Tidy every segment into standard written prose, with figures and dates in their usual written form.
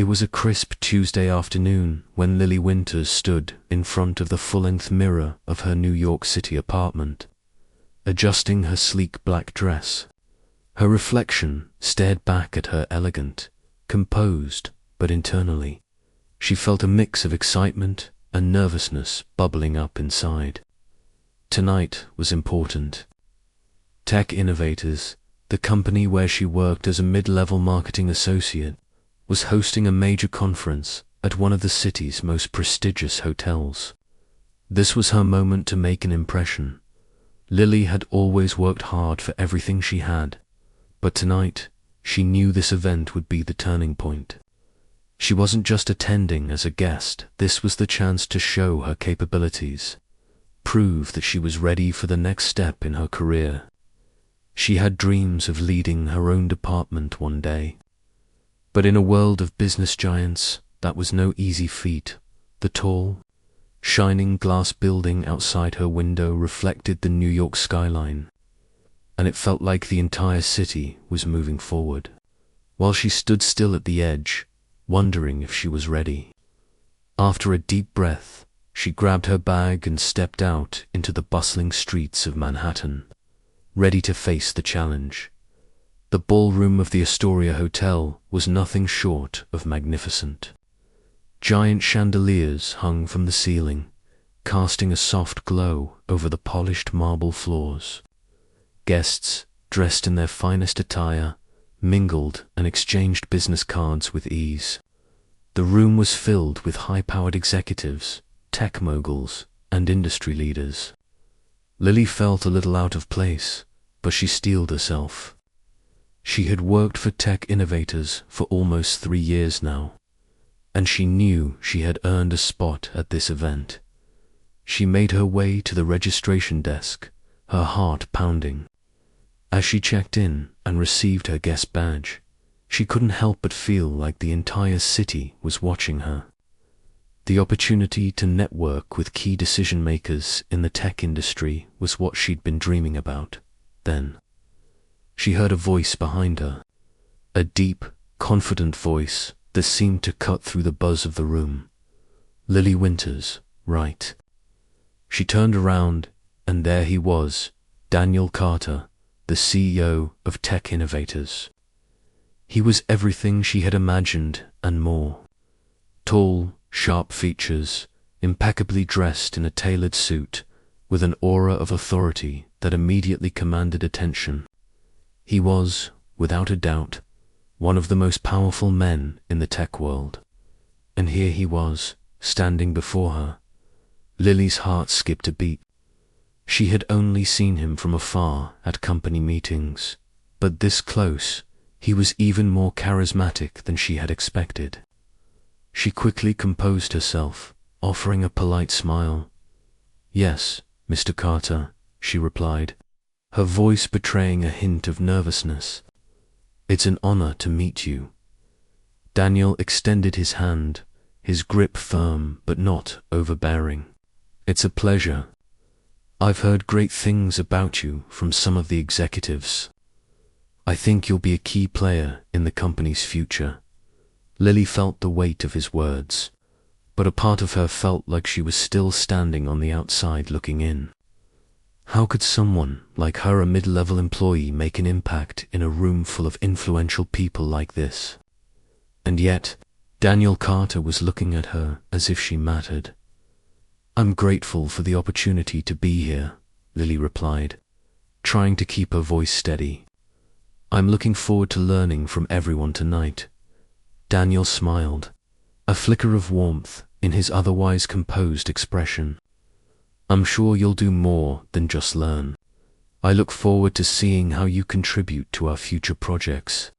It was a crisp Tuesday afternoon when Lily Winters stood in front of the full-length mirror of her New York City apartment, adjusting her sleek black dress. Her reflection stared back at her elegant, composed, but internally, she felt a mix of excitement and nervousness bubbling up inside. Tonight was important. Tech Innovators, the company where she worked as a mid-level marketing associate, was hosting a major conference at one of the city's most prestigious hotels. This was her moment to make an impression. Lily had always worked hard for everything she had, but tonight she knew this event would be the turning point. She wasn't just attending as a guest, this was the chance to show her capabilities, prove that she was ready for the next step in her career. She had dreams of leading her own department one day. But in a world of business giants, that was no easy feat. The tall, shining glass building outside her window reflected the New York skyline, and it felt like the entire city was moving forward. While she stood still at the edge, wondering if she was ready. After a deep breath, she grabbed her bag and stepped out into the bustling streets of Manhattan, ready to face the challenge. The ballroom of the Astoria Hotel was nothing short of magnificent. Giant chandeliers hung from the ceiling, casting a soft glow over the polished marble floors. Guests, dressed in their finest attire, mingled and exchanged business cards with ease. The room was filled with high-powered executives, tech moguls, and industry leaders. Lily felt a little out of place, but she steeled herself. She had worked for Tech Innovators for almost 3 years now, and she knew she had earned a spot at this event. She made her way to the registration desk, her heart pounding. As she checked in and received her guest badge, she couldn't help but feel like the entire city was watching her. The opportunity to network with key decision-makers in the tech industry was what she'd been dreaming about. Then, she heard a voice behind her, a deep, confident voice that seemed to cut through the buzz of the room. Lily Winters, right? She turned around, and there he was, Daniel Carter, the CEO of Tech Innovators. He was everything she had imagined and more. Tall, sharp features, impeccably dressed in a tailored suit, with an aura of authority that immediately commanded attention. He was, without a doubt, one of the most powerful men in the tech world. And here he was, standing before her. Lily's heart skipped a beat. She had only seen him from afar at company meetings, but this close, he was even more charismatic than she had expected. She quickly composed herself, offering a polite smile. "Yes, Mr. Carter," she replied, her voice betraying a hint of nervousness. "It's an honor to meet you." Daniel extended his hand, his grip firm but not overbearing. "It's a pleasure. I've heard great things about you from some of the executives. I think you'll be a key player in the company's future." Lily felt the weight of his words, but a part of her felt like she was still standing on the outside looking in. How could someone like her, a mid-level employee, make an impact in a room full of influential people like this? And yet, Daniel Carter was looking at her as if she mattered. "I'm grateful for the opportunity to be here," Lily replied, trying to keep her voice steady. "I'm looking forward to learning from everyone tonight." Daniel smiled, a flicker of warmth in his otherwise composed expression. "I'm sure you'll do more than just learn. I look forward to seeing how you contribute to our future projects.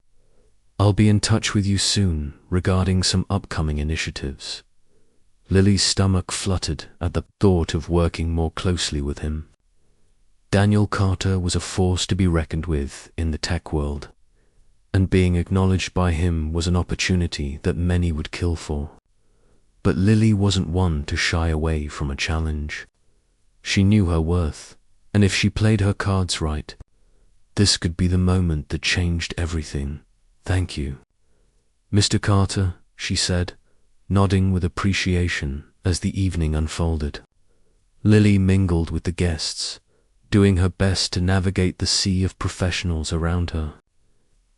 I'll be in touch with you soon regarding some upcoming initiatives." Lily's stomach fluttered at the thought of working more closely with him. Daniel Carter was a force to be reckoned with in the tech world, and being acknowledged by him was an opportunity that many would kill for. But Lily wasn't one to shy away from a challenge. She knew her worth, and if she played her cards right, this could be the moment that changed everything. "Thank you, Mr. Carter," she said, nodding with appreciation as the evening unfolded. Lily mingled with the guests, doing her best to navigate the sea of professionals around her.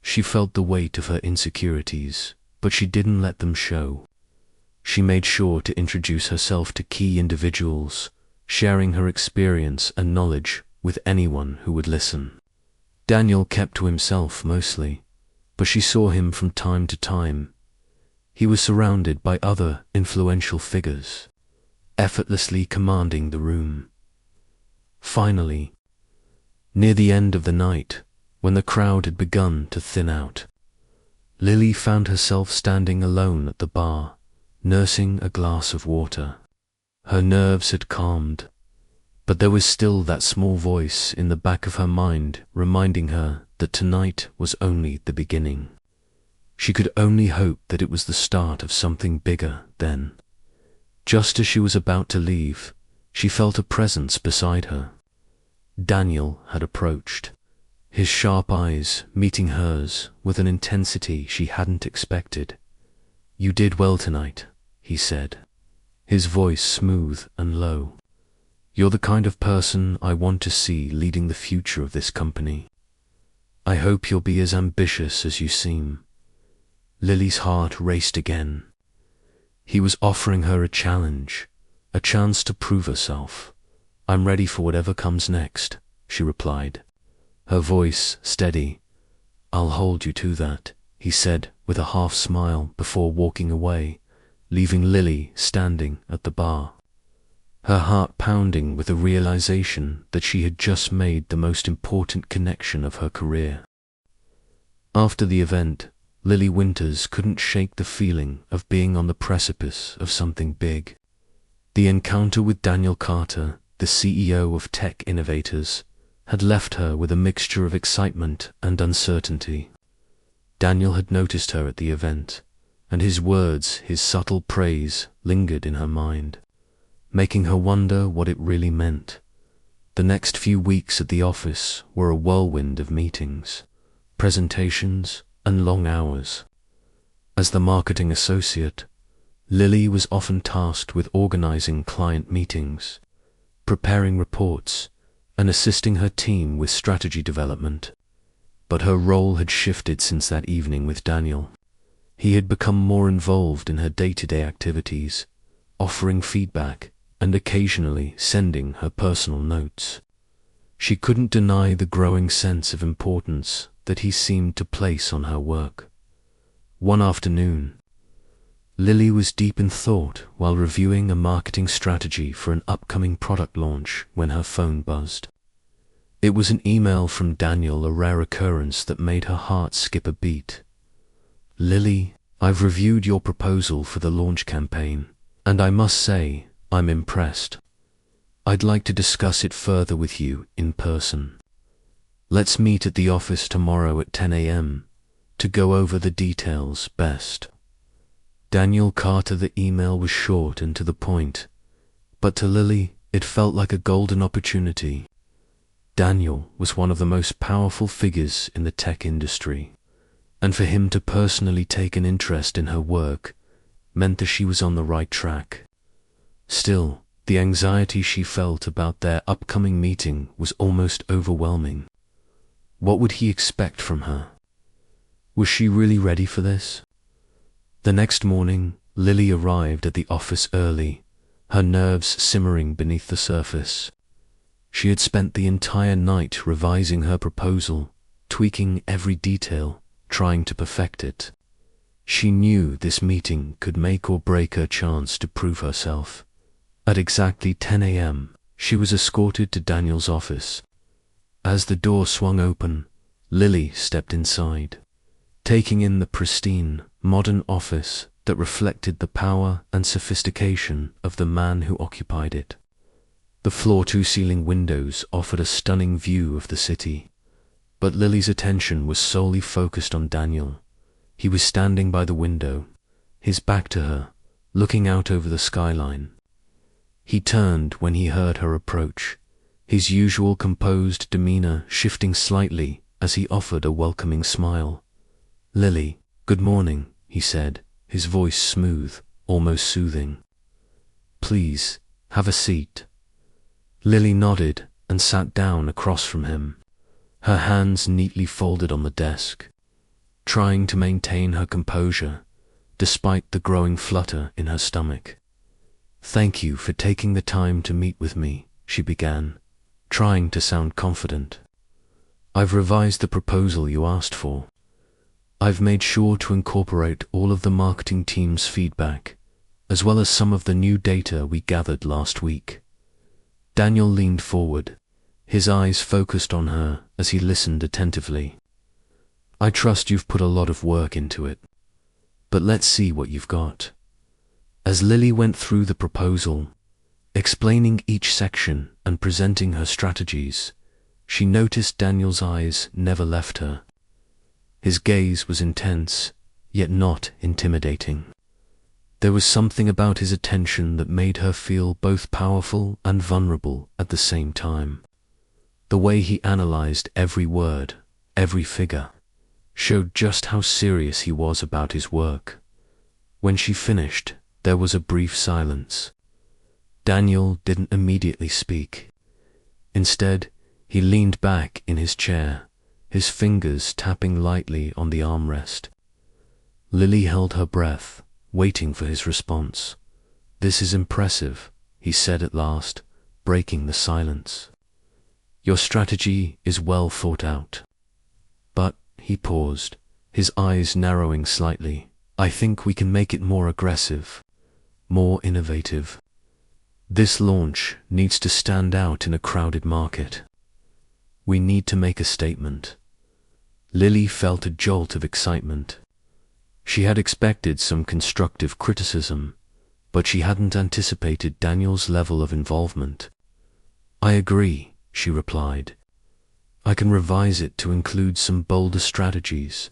She felt the weight of her insecurities, but she didn't let them show. She made sure to introduce herself to key individuals, sharing her experience and knowledge with anyone who would listen. Daniel kept to himself mostly, but she saw him from time to time. He was surrounded by other influential figures, effortlessly commanding the room. Finally, near the end of the night, when the crowd had begun to thin out, Lily found herself standing alone at the bar, nursing a glass of water. Her nerves had calmed, but there was still that small voice in the back of her mind reminding her that tonight was only the beginning. She could only hope that it was the start of something bigger then. Just as she was about to leave, she felt a presence beside her. Daniel had approached, his sharp eyes meeting hers with an intensity she hadn't expected. "You did well tonight," he said, his voice smooth and low. "You're the kind of person I want to see leading the future of this company. I hope you'll be as ambitious as you seem." Lily's heart raced again. He was offering her a challenge, a chance to prove herself. "I'm ready for whatever comes next," she replied, her voice steady. "I'll hold you to that," he said with a half smile before walking away, leaving Lily standing at the bar, her heart pounding with the realization that she had just made the most important connection of her career. After the event, Lily Winters couldn't shake the feeling of being on the precipice of something big. The encounter with Daniel Carter, the CEO of Tech Innovators, had left her with a mixture of excitement and uncertainty. Daniel had noticed her at the event, and his words, his subtle praise, lingered in her mind, making her wonder what it really meant. The next few weeks at the office were a whirlwind of meetings, presentations, and long hours. As the marketing associate, Lily was often tasked with organizing client meetings, preparing reports, and assisting her team with strategy development. But her role had shifted since that evening with Daniel. He had become more involved in her day-to-day activities, offering feedback and occasionally sending her personal notes. She couldn't deny the growing sense of importance that he seemed to place on her work. One afternoon, Lily was deep in thought while reviewing a marketing strategy for an upcoming product launch when her phone buzzed. It was an email from Daniel, a rare occurrence that made her heart skip a beat. "Lily, I've reviewed your proposal for the launch campaign, and I must say I'm impressed. I'd like to discuss it further with you in person. Let's meet at the office tomorrow at 10 a.m. to go over the details best." Daniel Carter. The email was short and to the point, but to Lily it felt like a golden opportunity. Daniel was one of the most powerful figures in the tech industry, and for him to personally take an interest in her work meant that she was on the right track. Still, the anxiety she felt about their upcoming meeting was almost overwhelming. What would he expect from her? Was she really ready for this? The next morning, Lily arrived at the office early, her nerves simmering beneath the surface. She had spent the entire night revising her proposal, tweaking every detail, trying to perfect it. She knew this meeting could make or break her chance to prove herself. At exactly 10 a.m., she was escorted to Daniel's office. As the door swung open, Lily stepped inside, taking in the pristine, modern office that reflected the power and sophistication of the man who occupied it. The floor-to-ceiling windows offered a stunning view of the city, but Lily's attention was solely focused on Daniel. He was standing by the window, his back to her, looking out over the skyline. He turned when he heard her approach, his usual composed demeanor shifting slightly as he offered a welcoming smile. "Lily, good morning," he said, his voice smooth, almost soothing. "Please, have a seat." Lily nodded and sat down across from him, her hands neatly folded on the desk, trying to maintain her composure despite the growing flutter in her stomach. "Thank you for taking the time to meet with me," she began, trying to sound confident. "I've revised the proposal you asked for. I've made sure to incorporate all of the marketing team's feedback, as well as some of the new data we gathered last week." Daniel leaned forward, his eyes focused on her as he listened attentively. "I trust you've put a lot of work into it, but let's see what you've got." As Lily went through the proposal, explaining each section and presenting her strategies, she noticed Daniel's eyes never left her. His gaze was intense, yet not intimidating. There was something about his attention that made her feel both powerful and vulnerable at the same time. The way he analyzed every word, every figure, showed just how serious he was about his work. When she finished, there was a brief silence. Daniel didn't immediately speak. Instead, he leaned back in his chair, his fingers tapping lightly on the armrest. Lily held her breath, waiting for his response. "This is impressive," he said at last, breaking the silence. "Your strategy is well thought out." But he paused, his eyes narrowing slightly. "I think we can make it more aggressive, more innovative. This launch needs to stand out in a crowded market. We need to make a statement." Lily felt a jolt of excitement. She had expected some constructive criticism, but she hadn't anticipated Daniel's level of involvement. "I agree," she replied. "I can revise it to include some bolder strategies,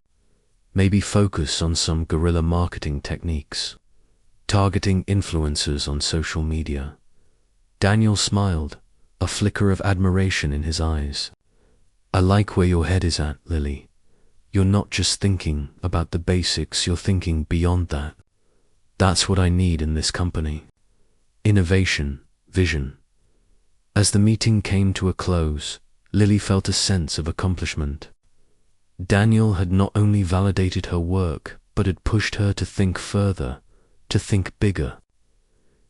maybe focus on some guerrilla marketing techniques, targeting influencers on social media." Daniel smiled, a flicker of admiration in his eyes. "I like where your head is at, Lily. You're not just thinking about the basics, you're thinking beyond that. That's what I need in this company. Innovation, vision." As the meeting came to a close, Lily felt a sense of accomplishment. Daniel had not only validated her work, but had pushed her to think further, to think bigger.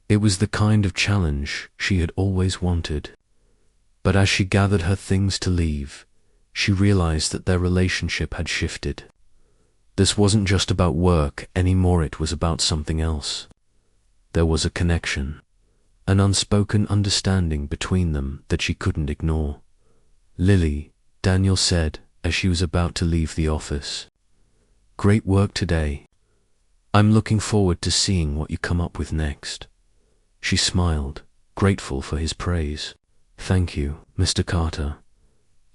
It was the kind of challenge she had always wanted. But as she gathered her things to leave, she realized that their relationship had shifted. This wasn't just about work anymore, it was about something else. There was a connection, an unspoken understanding between them that she couldn't ignore. "Lily," Daniel said as she was about to leave the office, "great work today. I'm looking forward to seeing what you come up with next." She smiled, grateful for his praise. "Thank you, Mr. Carter.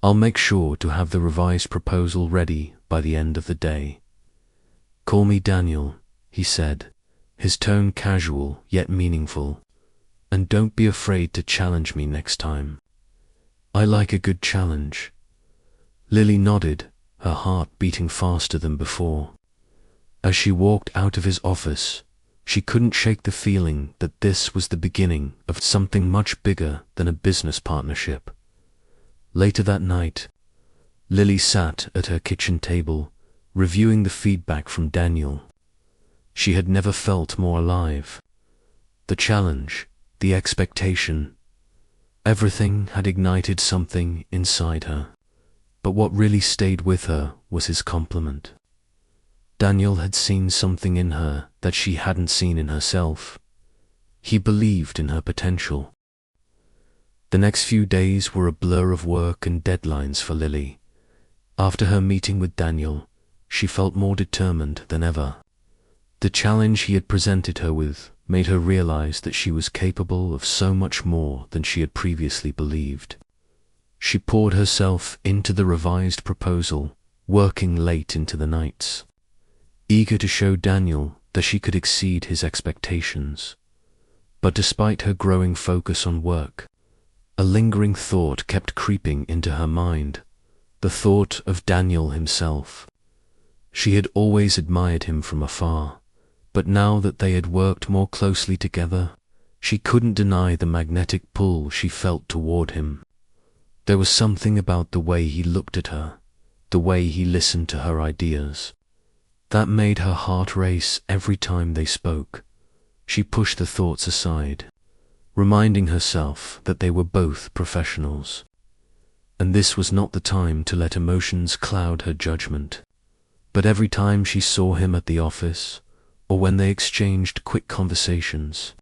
I'll make sure to have the revised proposal ready by the end of the day." "Call me Daniel," he said, his tone casual yet meaningful. "And don't be afraid to challenge me next time. I like a good challenge." Lily nodded, her heart beating faster than before. As she walked out of his office, she couldn't shake the feeling that this was the beginning of something much bigger than a business partnership. Later that night, Lily sat at her kitchen table, reviewing the feedback from Daniel. She had never felt more alive. The challenge, the expectation, everything had ignited something inside her. But what really stayed with her was his compliment. Daniel had seen something in her that she hadn't seen in herself. He believed in her potential. The next few days were a blur of work and deadlines for Lily. After her meeting with Daniel, she felt more determined than ever. The challenge he had presented her with made her realize that she was capable of so much more than she had previously believed. She poured herself into the revised proposal, working late into the nights, eager to show Daniel that she could exceed his expectations. But despite her growing focus on work, a lingering thought kept creeping into her mind, the thought of Daniel himself. She had always admired him from afar, But now that they had worked more closely together, she couldn't deny the magnetic pull she felt toward him. There was something about the way he looked at her, the way he listened to her ideas, that made her heart race every time they spoke. She pushed the thoughts aside, reminding herself that they were both professionals, and this was not the time to let emotions cloud her judgment. But every time she saw him at the office, or when they exchanged quick conversations,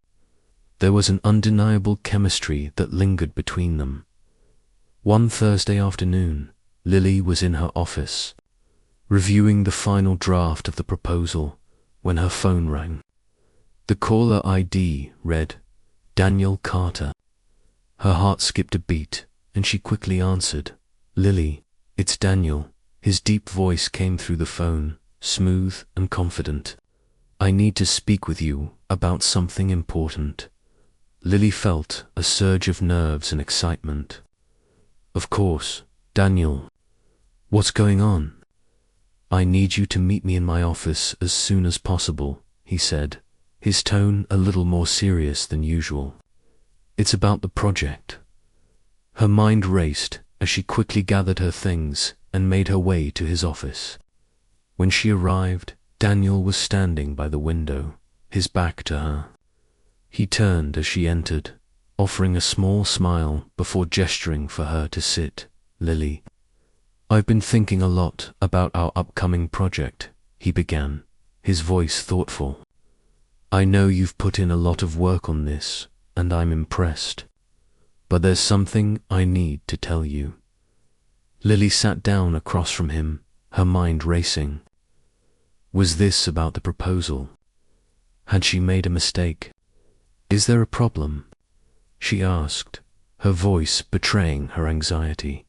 there was an undeniable chemistry that lingered between them. One Thursday afternoon, Lily was in her office, reviewing the final draft of the proposal, when her phone rang. The caller ID read, "Daniel Carter." Her heart skipped a beat, and she quickly answered, "Lily, it's Daniel." His deep voice came through the phone, smooth and confident. "I need to speak with you about something important." Lily felt a surge of nerves and excitement. "Of course, Daniel. What's going on?" "I need you to meet me in my office as soon as possible," he said, his tone a little more serious than usual. "It's about the project." Her mind raced as she quickly gathered her things and made her way to his office. When she arrived, Daniel was standing by the window, his back to her. He turned as she entered, offering a small smile before gesturing for her to sit. "Lily, I've been thinking a lot about our upcoming project," he began, his voice thoughtful. "I know you've put in a lot of work on this, and I'm impressed. But there's something I need to tell you." Lily sat down across from him, her mind racing. Was this about the proposal? Had she made a mistake? "Is there a problem?" she asked, her voice betraying her anxiety.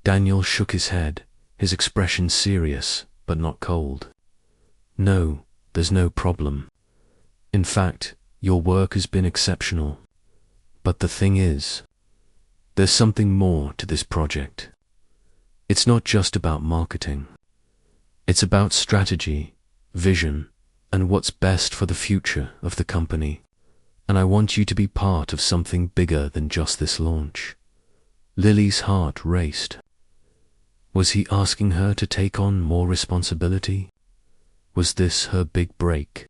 Daniel shook his head, his expression serious but not cold. "No, there's no problem. In fact, your work has been exceptional. But the thing is, there's something more to this project. It's not just about marketing. It's about strategy, vision, and what's best for the future of the company. And I want you to be part of something bigger than just this launch." Lily's heart raced. Was he asking her to take on more responsibility? Was this her big break?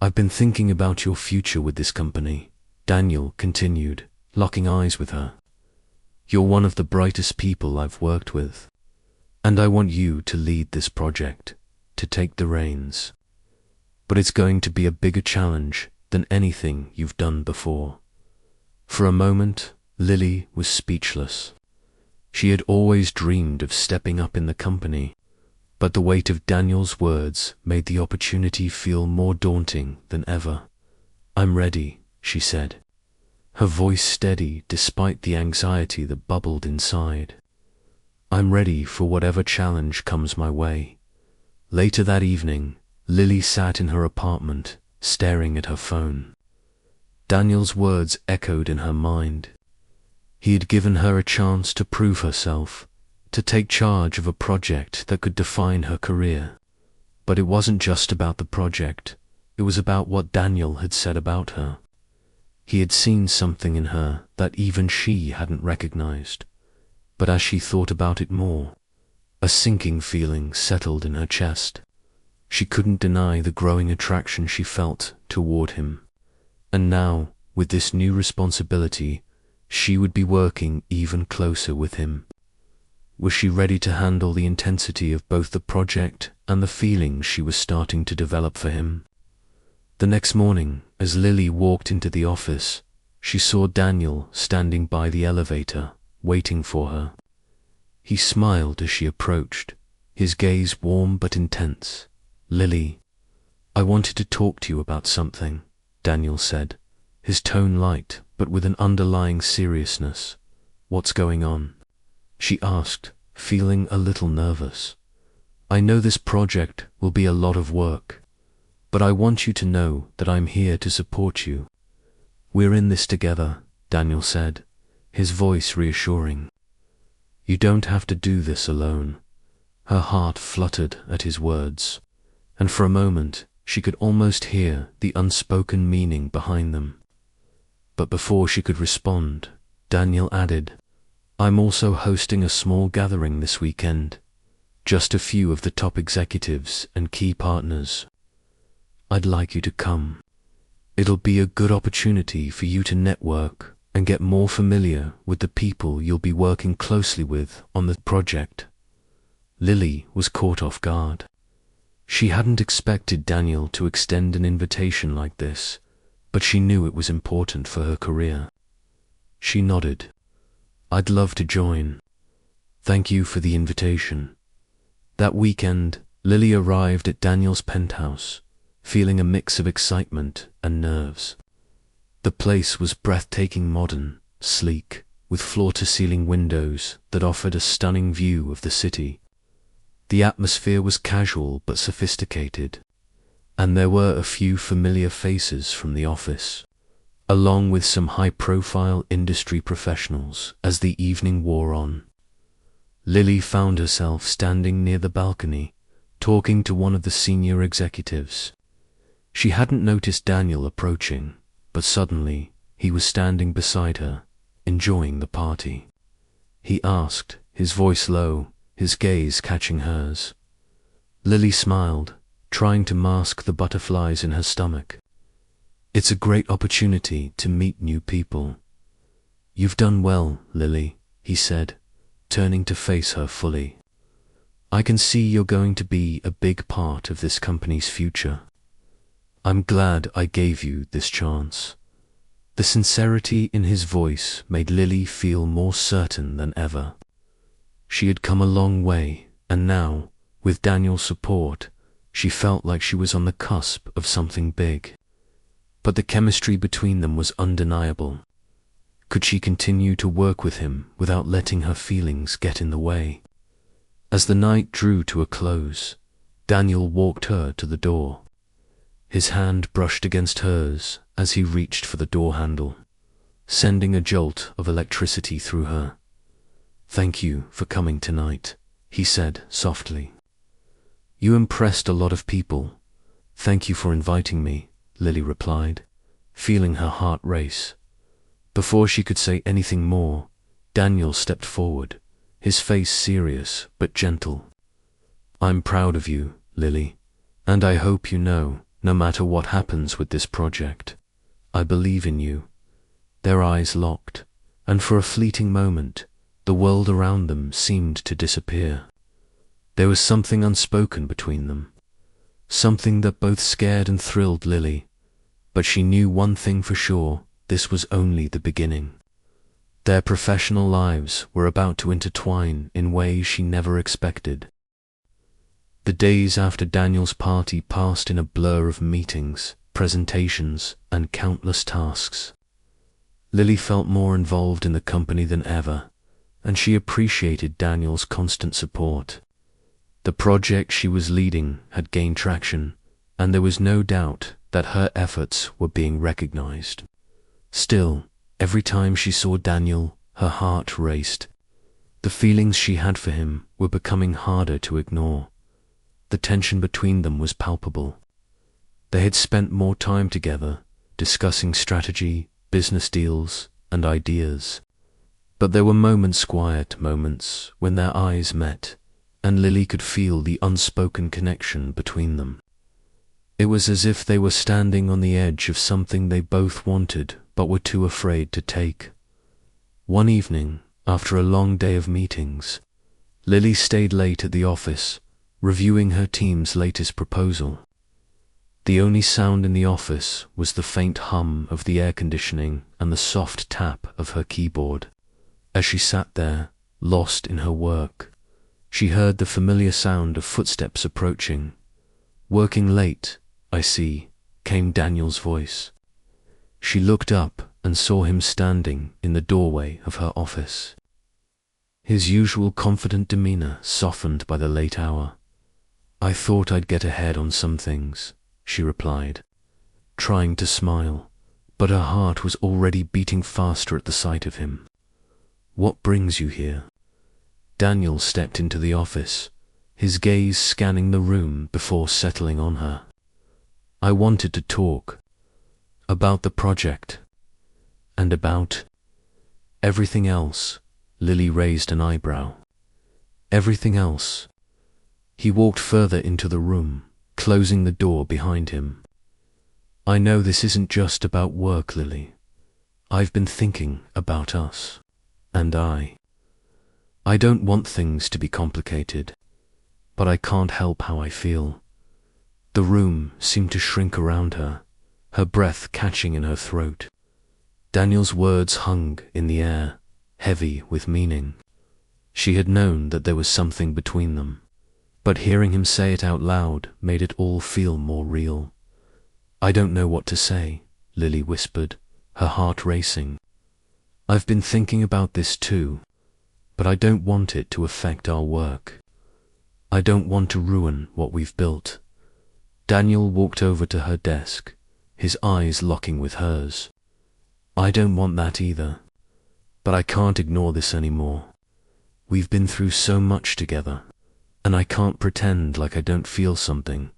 "I've been thinking about your future with this company," Daniel continued, locking eyes with her. "You're one of the brightest people I've worked with, and I want you to lead this project, to take the reins. But it's going to be a bigger challenge than anything you've done before." For a moment, Lily was speechless. She had always dreamed of stepping up in the company, but the weight of Daniel's words made the opportunity feel more daunting than ever. "I'm ready," she said, her voice steady despite the anxiety that bubbled inside. "I'm ready for whatever challenge comes my way." Later that evening, Lily sat in her apartment, staring at her phone. Daniel's words echoed in her mind. He had given her a chance to prove herself, to take charge of a project that could define her career. But it wasn't just about the project, it was about what Daniel had said about her. He had seen something in her that even she hadn't recognized. But as she thought about it more, a sinking feeling settled in her chest. She couldn't deny the growing attraction she felt toward him. And now, with this new responsibility, she would be working even closer with him. Was she ready to handle the intensity of both the project and the feelings she was starting to develop for him? The next morning, as Lily walked into the office, she saw Daniel standing by the elevator, waiting for her. He smiled as she approached, his gaze warm but intense. "Lily, I wanted to talk to you about something," Daniel said, his tone light but with an underlying seriousness. "What's going on?" she asked, feeling a little nervous. "I know this project will be a lot of work, but I want you to know that I'm here to support you." "We're in this together," Daniel said, his voice reassuring. "You don't have to do this alone." Her heart fluttered at his words, and for a moment She could almost hear the unspoken meaning behind them. But before she could respond, Daniel added, "I'm also hosting a small gathering this weekend. Just a few of the top executives and key partners. I'd like you to come. It'll be a good opportunity for you to network and get more familiar with the people you'll be working closely with on the project." Lily was caught off guard. She hadn't expected Daniel to extend an invitation like this, but she knew it was important for her career. She nodded. "I'd love to join. Thank you for the invitation." That weekend, Lily arrived at Daniel's penthouse, feeling a mix of excitement and nerves. The place was breathtaking, modern, sleek, with floor-to-ceiling windows that offered a stunning view of the city. The atmosphere was casual but sophisticated, and there were a few familiar faces from the office, along with some high-profile industry professionals as the evening wore on. Lily found herself standing near the balcony, talking to one of the senior executives. She hadn't noticed Daniel approaching, but suddenly he was standing beside her, enjoying the party. He asked, his voice low, his gaze catching hers. Lily smiled, trying to mask the butterflies in her stomach. "It's a great opportunity to meet new people." "You've done well, Lily," he said, turning to face her fully. "I can see you're going to be a big part of this company's future. I'm glad I gave you this chance." The sincerity in his voice made Lily feel more certain than ever. She had come a long way, and now, with Daniel's support, she felt like she was on the cusp of something big. But the chemistry between them was undeniable. Could she continue to work with him without letting her feelings get in the way? As the night drew to a close, Daniel walked her to the door. His hand brushed against hers as he reached for the door handle, sending a jolt of electricity through her. "Thank you for coming tonight," he said softly. "You impressed a lot of people. Thank you for inviting me," Lily replied, feeling her heart race. Before she could say anything more, Daniel stepped forward, his face serious but gentle. "I'm proud of you, Lily, and I hope you know, no matter what happens with this project, I believe in you." Their eyes locked, and for a fleeting moment, the world around them seemed to disappear. There was something unspoken between them, something that both scared and thrilled Lily, but she knew one thing for sure: this was only the beginning. Their professional lives were about to intertwine in ways she never expected. The days after Daniel's party passed in a blur of meetings, presentations, and countless tasks. Lily felt more involved in the company than ever, and she appreciated Daniel's constant support. The project she was leading had gained traction, and there was no doubt that her efforts were being recognized. Still, every time she saw Daniel, her heart raced. The feelings she had for him were becoming harder to ignore. The tension between them was palpable. They had spent more time together, discussing strategy, business deals, and ideas. But there were quiet moments, when their eyes met, and Lily could feel the unspoken connection between them. It was as if they were standing on the edge of something they both wanted but were too afraid to take. One evening, after a long day of meetings, Lily stayed late at the office, reviewing her team's latest proposal. The only sound in the office was the faint hum of the air conditioning and the soft tap of her keyboard. As she sat there, lost in her work, she heard the familiar sound of footsteps approaching. "Working late, I see," came Daniel's voice. She looked up and saw him standing in the doorway of her office. His usual confident demeanor softened by the late hour. "I thought I'd get ahead on some things," she replied, trying to smile, but her heart was already beating faster at the sight of him. "What brings you here?" Daniel stepped into the office, his gaze scanning the room before settling on her. I wanted to talk about the project and about everything else. Lily raised an eyebrow. Everything else. He walked further into the room, closing the door behind him. I know this isn't just about work, Lily. I've been thinking about us. And I don't want things to be complicated, but I can't help how I feel. The room seemed to shrink around her, her breath catching in her throat. Daniel's words hung in the air, heavy with meaning. She had known that there was something between them, but hearing him say it out loud made it all feel more real. I don't know what to say, Lily whispered, her heart racing. I've been thinking about this too, but I don't want it to affect our work. I don't want to ruin what we've built. Daniel walked over to her desk, his eyes locking with hers. I don't want that either, but I can't ignore this anymore. We've been through so much together, and I can't pretend like I don't feel something.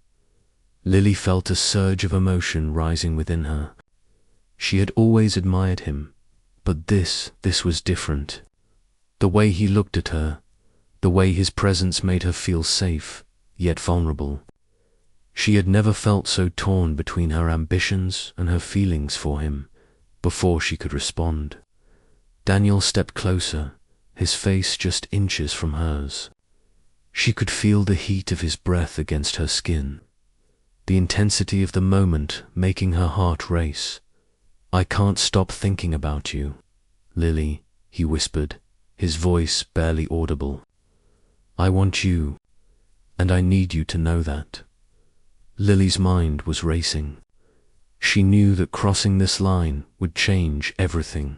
Lily felt a surge of emotion rising within her. She had always admired him, but this was different. The way he looked at her, the way his presence made her feel safe, yet vulnerable. She had never felt so torn between her ambitions and her feelings for him before she could respond. Daniel stepped closer, his face just inches from hers. She could feel the heat of his breath against her skin, the intensity of the moment making her heart race. I can't stop thinking about you, Lily, he whispered, his voice barely audible. I want you, and I need you to know that. Lily's mind was racing. She knew that crossing this line would change everything.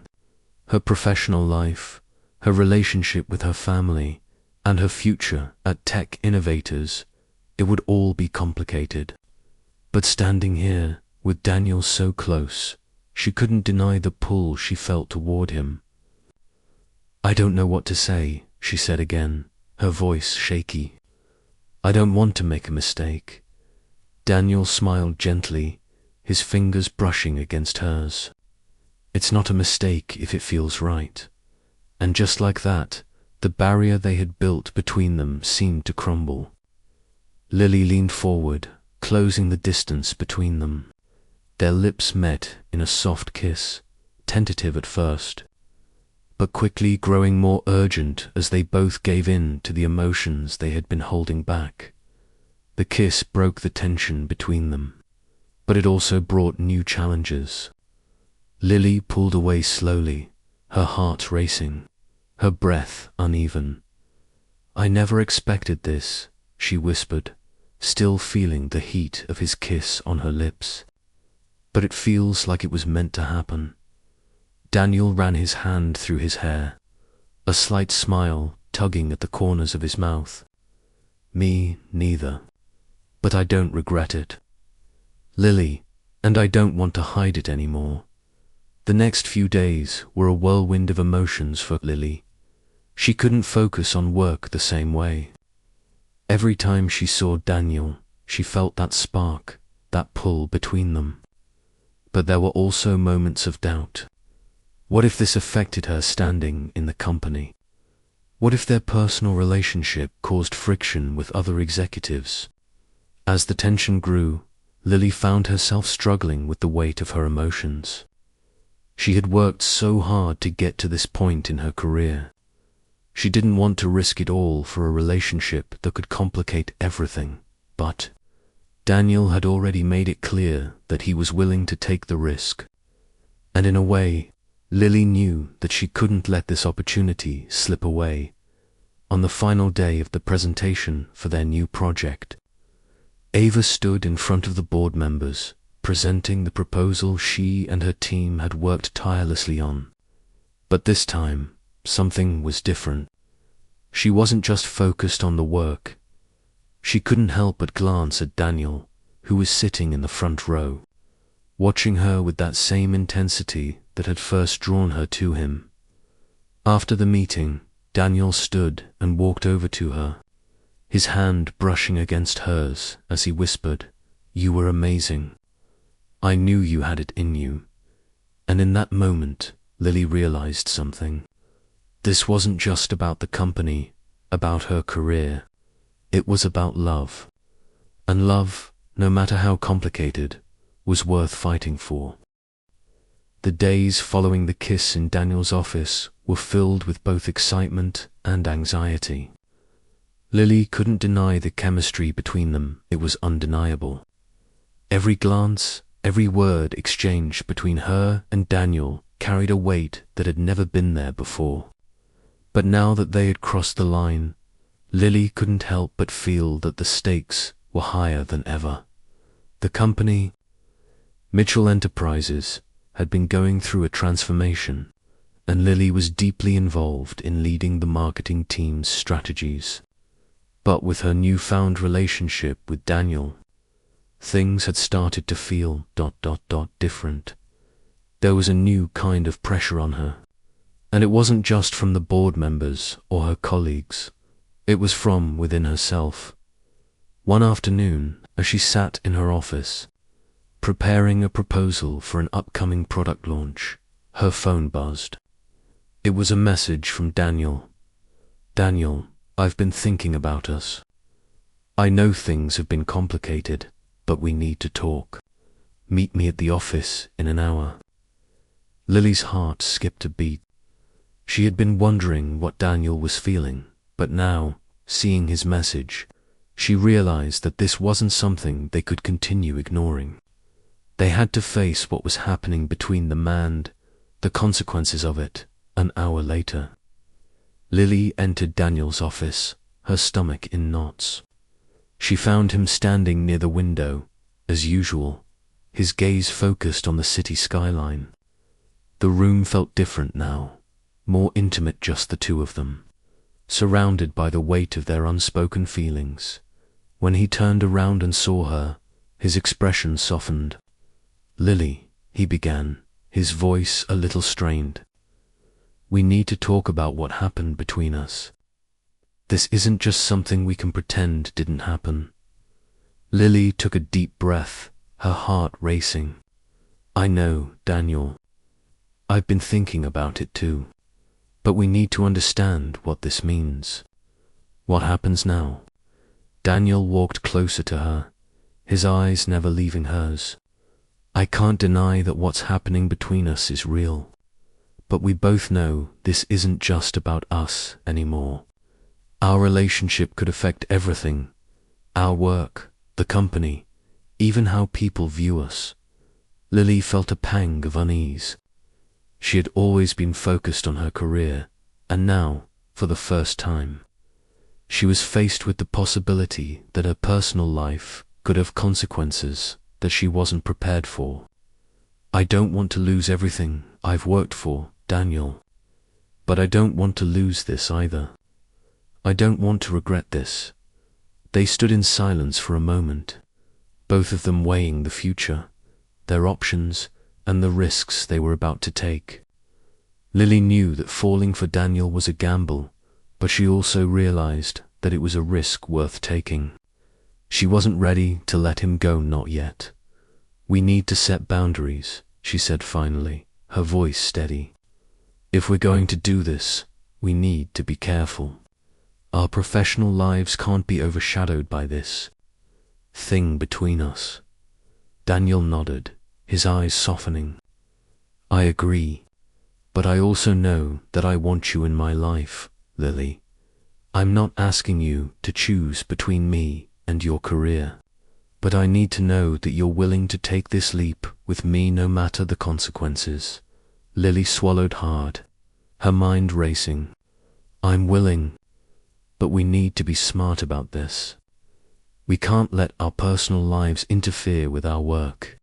Her professional life, her relationship with her family, and her future at Tech Innovators. It would all be complicated. But standing here, with Daniel so close, she couldn't deny the pull she felt toward him. I don't know what to say, she said again, her voice shaky. I don't want to make a mistake. Daniel smiled gently, his fingers brushing against hers. It's not a mistake if it feels right. And just like that, the barrier they had built between them seemed to crumble. Lily leaned forward, closing the distance between them. Their lips met in a soft kiss, tentative at first, but quickly growing more urgent as they both gave in to the emotions they had been holding back. The kiss broke the tension between them, but it also brought new challenges. Lily pulled away slowly, her heart racing, her breath uneven. I never expected this, she whispered, still feeling the heat of his kiss on her lips. But it feels like it was meant to happen. Daniel ran his hand through his hair, a slight smile tugging at the corners of his mouth. Me neither. But I don't regret it, Lily, and I don't want to hide it anymore. The next few days were a whirlwind of emotions for Lily. She couldn't focus on work the same way. Every time she saw Daniel, she felt that spark, that pull between them. But there were also moments of doubt. What if this affected her standing in the company? What if their personal relationship caused friction with other executives? As the tension grew, Lily found herself struggling with the weight of her emotions. She had worked so hard to get to this point in her career. She didn't want to risk it all for a relationship that could complicate everything, but Daniel had already made it clear that he was willing to take the risk. And in a way, Lily knew that she couldn't let this opportunity slip away. On the final day of the presentation for their new project, Ava stood in front of the board members, presenting the proposal she and her team had worked tirelessly on. But this time, something was different. She wasn't just focused on the work. She couldn't help but glance at Daniel, who was sitting in the front row, watching her with that same intensity that had first drawn her to him. After the meeting, Daniel stood and walked over to her, his hand brushing against hers as he whispered, "You were amazing, I knew you had it in you. And in that moment, Lily realized something. This wasn't just about the company, about her career. It was about love. And love, no matter how complicated, was worth fighting for. The days following the kiss in Daniel's office were filled with both excitement and anxiety. Lily couldn't deny the chemistry between them. It was undeniable. Every glance, every word exchanged between her and Daniel carried a weight that had never been there before. But now that they had crossed the line, Lily couldn't help but feel that the stakes were higher than ever. The company, Mitchell Enterprises, had been going through a transformation, and Lily was deeply involved in leading the marketing team's strategies. But with her newfound relationship with Daniel, things had started to feel different. There was a new kind of pressure on her, and it wasn't just from the board members or her colleagues. It was from within herself. One afternoon, as she sat in her office, preparing a proposal for an upcoming product launch, her phone buzzed. It was a message from Daniel. "Daniel, I've been thinking about us. I know things have been complicated, but we need to talk. Meet me at the office in an hour." Lily's heart skipped a beat. She had been wondering what Daniel was feeling, but now, seeing his message, she realized that this wasn't something they could continue ignoring. They had to face what was happening between them and the consequences of it. An hour later, Lily entered Daniel's office, her stomach in knots. She found him standing near the window, as usual, his gaze focused on the city skyline. The room felt different now, more intimate, just the two of them, surrounded by the weight of their unspoken feelings. When he turned around and saw her, his expression softened. "Lily," he began, his voice a little strained. "We need to talk about what happened between us. This isn't just something we can pretend didn't happen." Lily took a deep breath, her heart racing. "I know, Daniel. I've been thinking about it too. But we need to understand what this means. What happens now?" Daniel walked closer to her, his eyes never leaving hers. "I can't deny that what's happening between us is real. But we both know this isn't just about us anymore. Our relationship could affect everything. Our work, the company, even how people view us." Lily felt a pang of unease. She had always been focused on her career, and now, for the first time, she was faced with the possibility that her personal life could have consequences that she wasn't prepared for. "I don't want to lose everything I've worked for, Daniel. But I don't want to lose this either. I don't want to regret this." They stood in silence for a moment, both of them weighing the future, their options, and the risks they were about to take. Lily knew that falling for Daniel was a gamble, but she also realized that it was a risk worth taking. She wasn't ready to let him go, not yet. "We need to set boundaries," she said finally, her voice steady. "If we're going to do this, we need to be careful. Our professional lives can't be overshadowed by this thing between us." Daniel nodded, his eyes softening. "I agree, but I also know that I want you in my life, Lily. I'm not asking you to choose between me and your career, but I need to know that you're willing to take this leap with me no matter the consequences." Lily swallowed hard, her mind racing. "I'm willing, but we need to be smart about this. We can't let our personal lives interfere with our work.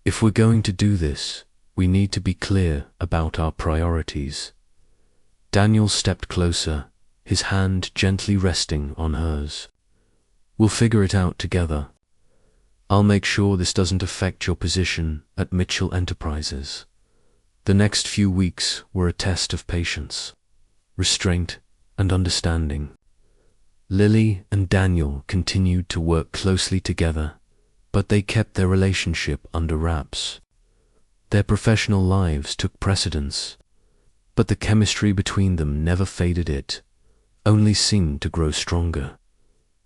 If we're going to do this, we need to be clear about our priorities." Daniel stepped closer, his hand gently resting on hers. "We'll figure it out together. I'll make sure this doesn't affect your position at Mitchell Enterprises." The next few weeks were a test of patience, restraint, and understanding. Lily and Daniel continued to work closely together, but they kept their relationship under wraps. Their professional lives took precedence, but the chemistry between them never faded. It only seemed to grow stronger.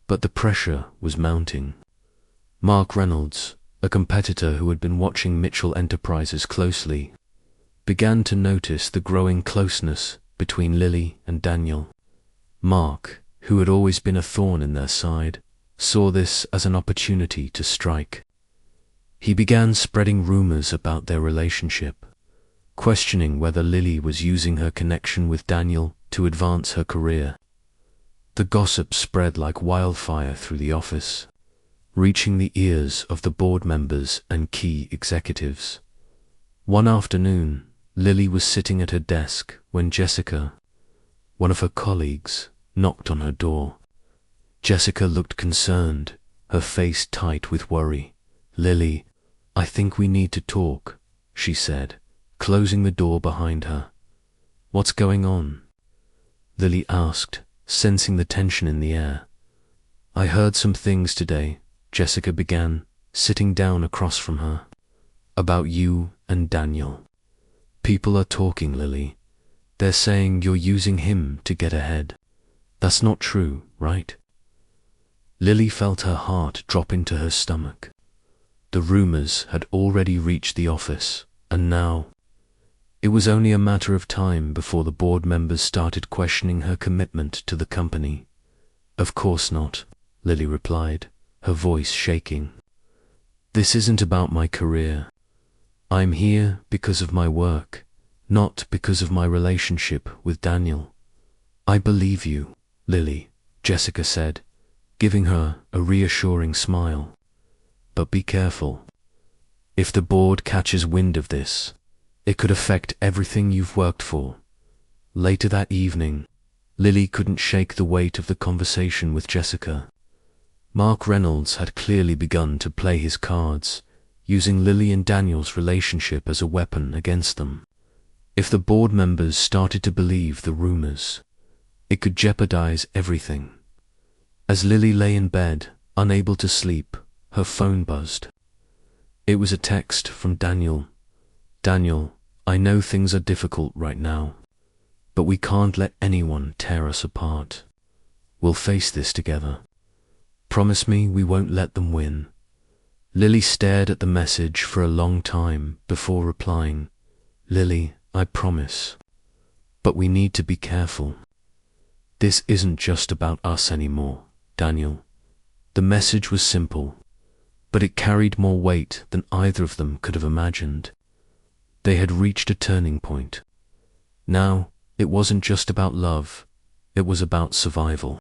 But the pressure was mounting. Mark Reynolds, a competitor who had been watching Mitchell Enterprises closely, began to notice the growing closeness between Lily and Daniel. Mark, who had always been a thorn in their side, saw this as an opportunity to strike. He began spreading rumors about their relationship, questioning whether Lily was using her connection with Daniel to advance her career. The gossip spread like wildfire through the office, reaching the ears of the board members and key executives. One afternoon, Lily was sitting at her desk when Jessica, one of her colleagues, knocked on her door. Jessica looked concerned, her face tight with worry. "Lily, I think we need to talk," she said, closing the door behind her. "What's going on?" Lily asked, sensing the tension in the air. "I heard some things today," Jessica began, sitting down across from her. "About you and Daniel. People are talking, Lily. They're saying you're using him to get ahead. That's not true, right?" Lily felt her heart drop into her stomach. The rumors had already reached the office, and now it was only a matter of time before the board members started questioning her commitment to the company. "Of course not," Lily replied, her voice shaking. "This isn't about my career. I'm here because of my work, not because of my relationship with Daniel." "I believe you, Lily," Jessica said, giving her a reassuring smile. "But be careful. If the board catches wind of this, it could affect everything you've worked for." Later that evening, Lily couldn't shake the weight of the conversation with Jessica. Mark Reynolds had clearly begun to play his cards, using Lily and Daniel's relationship as a weapon against them. If the board members started to believe the rumors, it could jeopardize everything. As Lily lay in bed, unable to sleep, her phone buzzed. It was a text from Daniel. "Daniel, I know things are difficult right now, but we can't let anyone tear us apart. We'll face this together. Promise me we won't let them win." Lily stared at the message for a long time before replying, "Lily, I promise. But we need to be careful. This isn't just about us anymore, Daniel." The message was simple, but it carried more weight than either of them could have imagined. They had reached a turning point. Now, it wasn't just about love, it was about survival,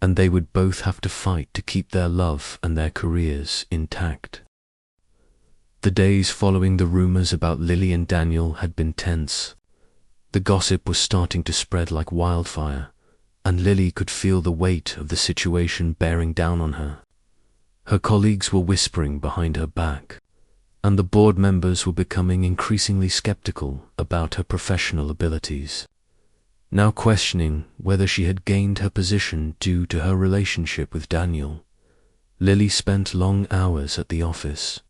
and they would both have to fight to keep their love and their careers intact. The days following the rumors about Lily and Daniel had been tense. The gossip was starting to spread like wildfire, and Lily could feel the weight of the situation bearing down on her. Her colleagues were whispering behind her back, and the board members were becoming increasingly skeptical about her professional abilities, now questioning whether she had gained her position due to her relationship with Daniel. Lily spent long hours at the office,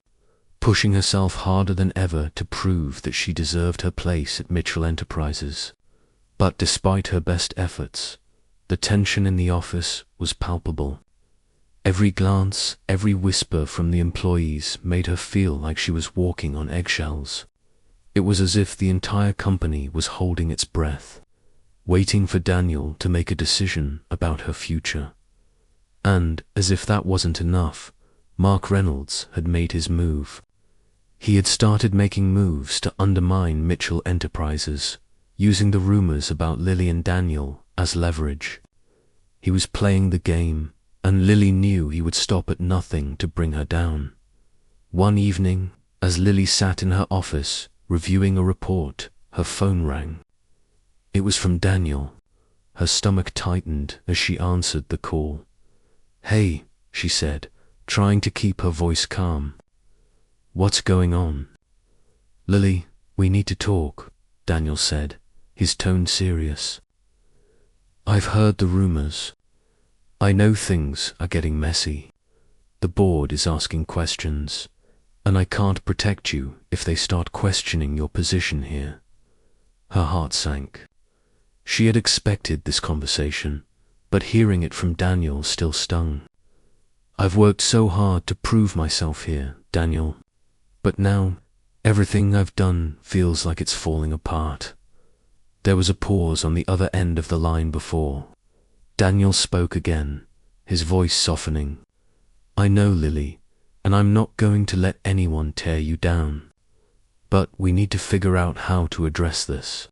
pushing herself harder than ever to prove that she deserved her place at Mitchell Enterprises. But despite her best efforts, the tension in the office was palpable. Every glance, every whisper from the employees made her feel like she was walking on eggshells. It was as if the entire company was holding its breath, waiting for Daniel to make a decision about her future. And, as if that wasn't enough, Mark Reynolds had made his move. He had started making moves to undermine Mitchell Enterprises, using the rumors about Lily and Daniel as leverage. He was playing the game, and Lily knew he would stop at nothing to bring her down. One evening, as Lily sat in her office reviewing a report, her phone rang. It was from Daniel. Her stomach tightened as she answered the call. "Hey," she said, trying to keep her voice calm. "What's going on?" "Lily, we need to talk," Daniel said, his tone serious. "I've heard the rumors. I know things are getting messy. The The board is asking questions, and I can't protect you if they start questioning your position here. Her heart sank. She had expected this conversation, but hearing it from Daniel still stung. I've worked so hard to prove myself here, Daniel, but now everything I've done feels like it's falling apart. There was a pause on the other end of the line before Daniel spoke again, his voice softening. I know, Lily, and I'm not going to let anyone tear you down. But we need to figure out how to address this.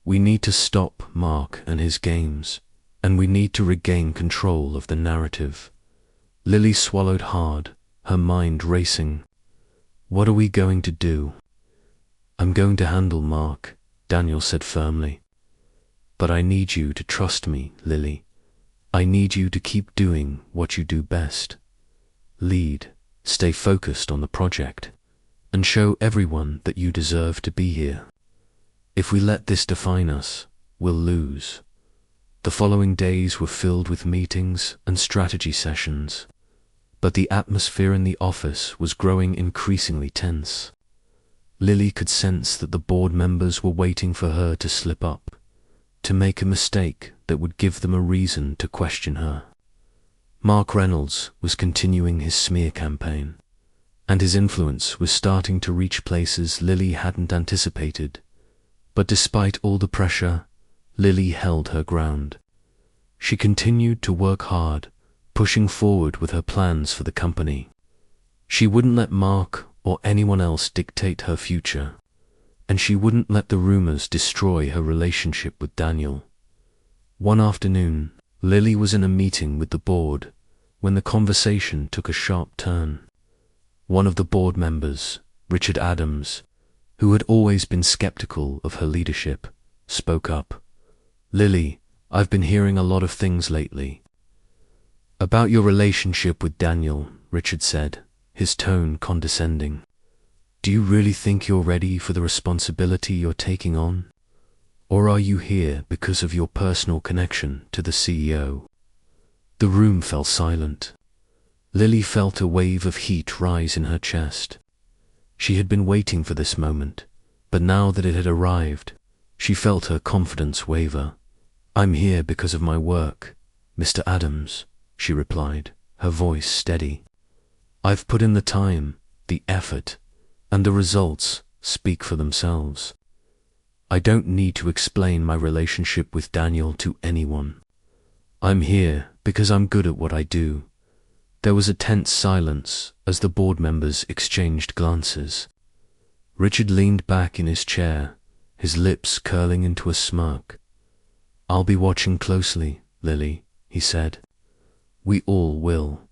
We need to stop Mark and his games, and we need to regain control of the narrative. Lily swallowed hard, her mind racing. What are we going to do? I'm going to handle Mark, Daniel said firmly. But I need you to trust me, Lily. I need you to keep doing what you do best. Lead, stay focused on the project, and show everyone that you deserve to be here. If we let this define us, we'll lose. The following days were filled with meetings and strategy sessions, but the atmosphere in the office was growing increasingly tense. Lily could sense that the board members were waiting for her to slip up, to make a mistake that would give them a reason to question her. Mark Reynolds was continuing his smear campaign, and his influence was starting to reach places Lily hadn't anticipated. But despite all the pressure, Lily held her ground. She continued to work hard, pushing forward with her plans for the company. She wouldn't let Mark or anyone else dictate her future, and she wouldn't let the rumors destroy her relationship with Daniel. One afternoon, Lily was in a meeting with the board when the conversation took a sharp turn. One of the board members, Richard Adams, who had always been skeptical of her leadership, spoke up. Lily, I've been hearing a lot of things lately. About your relationship with Daniel, Richard said, his tone condescending. Do you really think you're ready for the responsibility you're taking on? Or are you here because of your personal connection to the CEO? The room fell silent. Lily felt a wave of heat rise in her chest. She had been waiting for this moment, but now that it had arrived, she felt her confidence waver. I'm here because of my work, Mr. Adams, she replied, her voice steady. I've put in the time, the effort, and the results speak for themselves. I don't need to explain my relationship with Daniel to anyone. I'm here because I'm good at what I do. There was a tense silence as the board members exchanged glances. Richard leaned back in his chair, his lips curling into a smirk. I'll be watching closely, Lily, he said. We all will.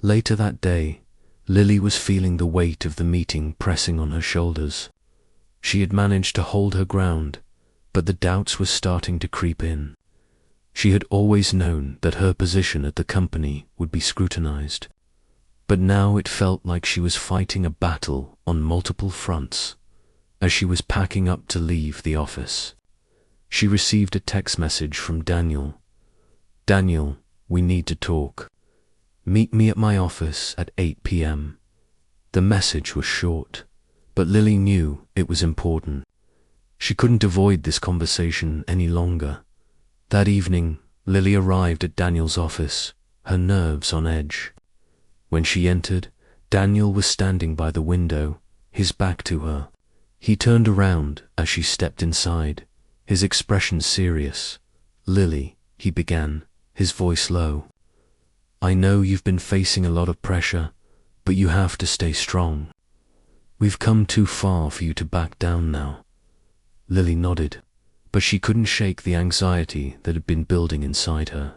Later that day, Lily was feeling the weight of the meeting pressing on her shoulders. She had managed to hold her ground, but the doubts were starting to creep in. She had always known that her position at the company would be scrutinized, but now it felt like she was fighting a battle on multiple fronts. As she was packing up to leave the office, she received a text message from Daniel. Daniel, we need to talk. Meet me at my office at 8 p.m. The message was short, but Lily knew it was important. She couldn't avoid this conversation any longer. That evening, Lily arrived at Daniel's office, her nerves on edge. When she entered, Daniel was standing by the window, his back to her. He turned around as she stepped inside, his expression serious. Lily, he began, his voice low. I know you've been facing a lot of pressure, but you have to stay strong. We've come too far for you to back down now. Lily nodded, but she couldn't shake the anxiety that had been building inside her.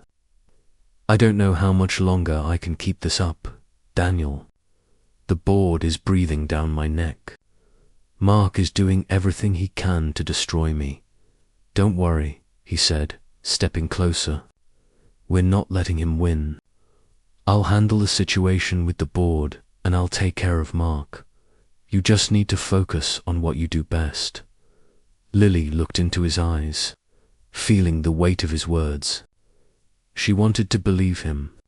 I don't know how much longer I can keep this up, Daniel. The board is breathing down my neck. Mark is doing everything he can to destroy me. Don't worry, he said, stepping closer. We're not letting him win. I'll handle the situation with the board, and I'll take care of Mark. You just need to focus on what you do best. Lily looked into his eyes, feeling the weight of his words. She wanted to believe him.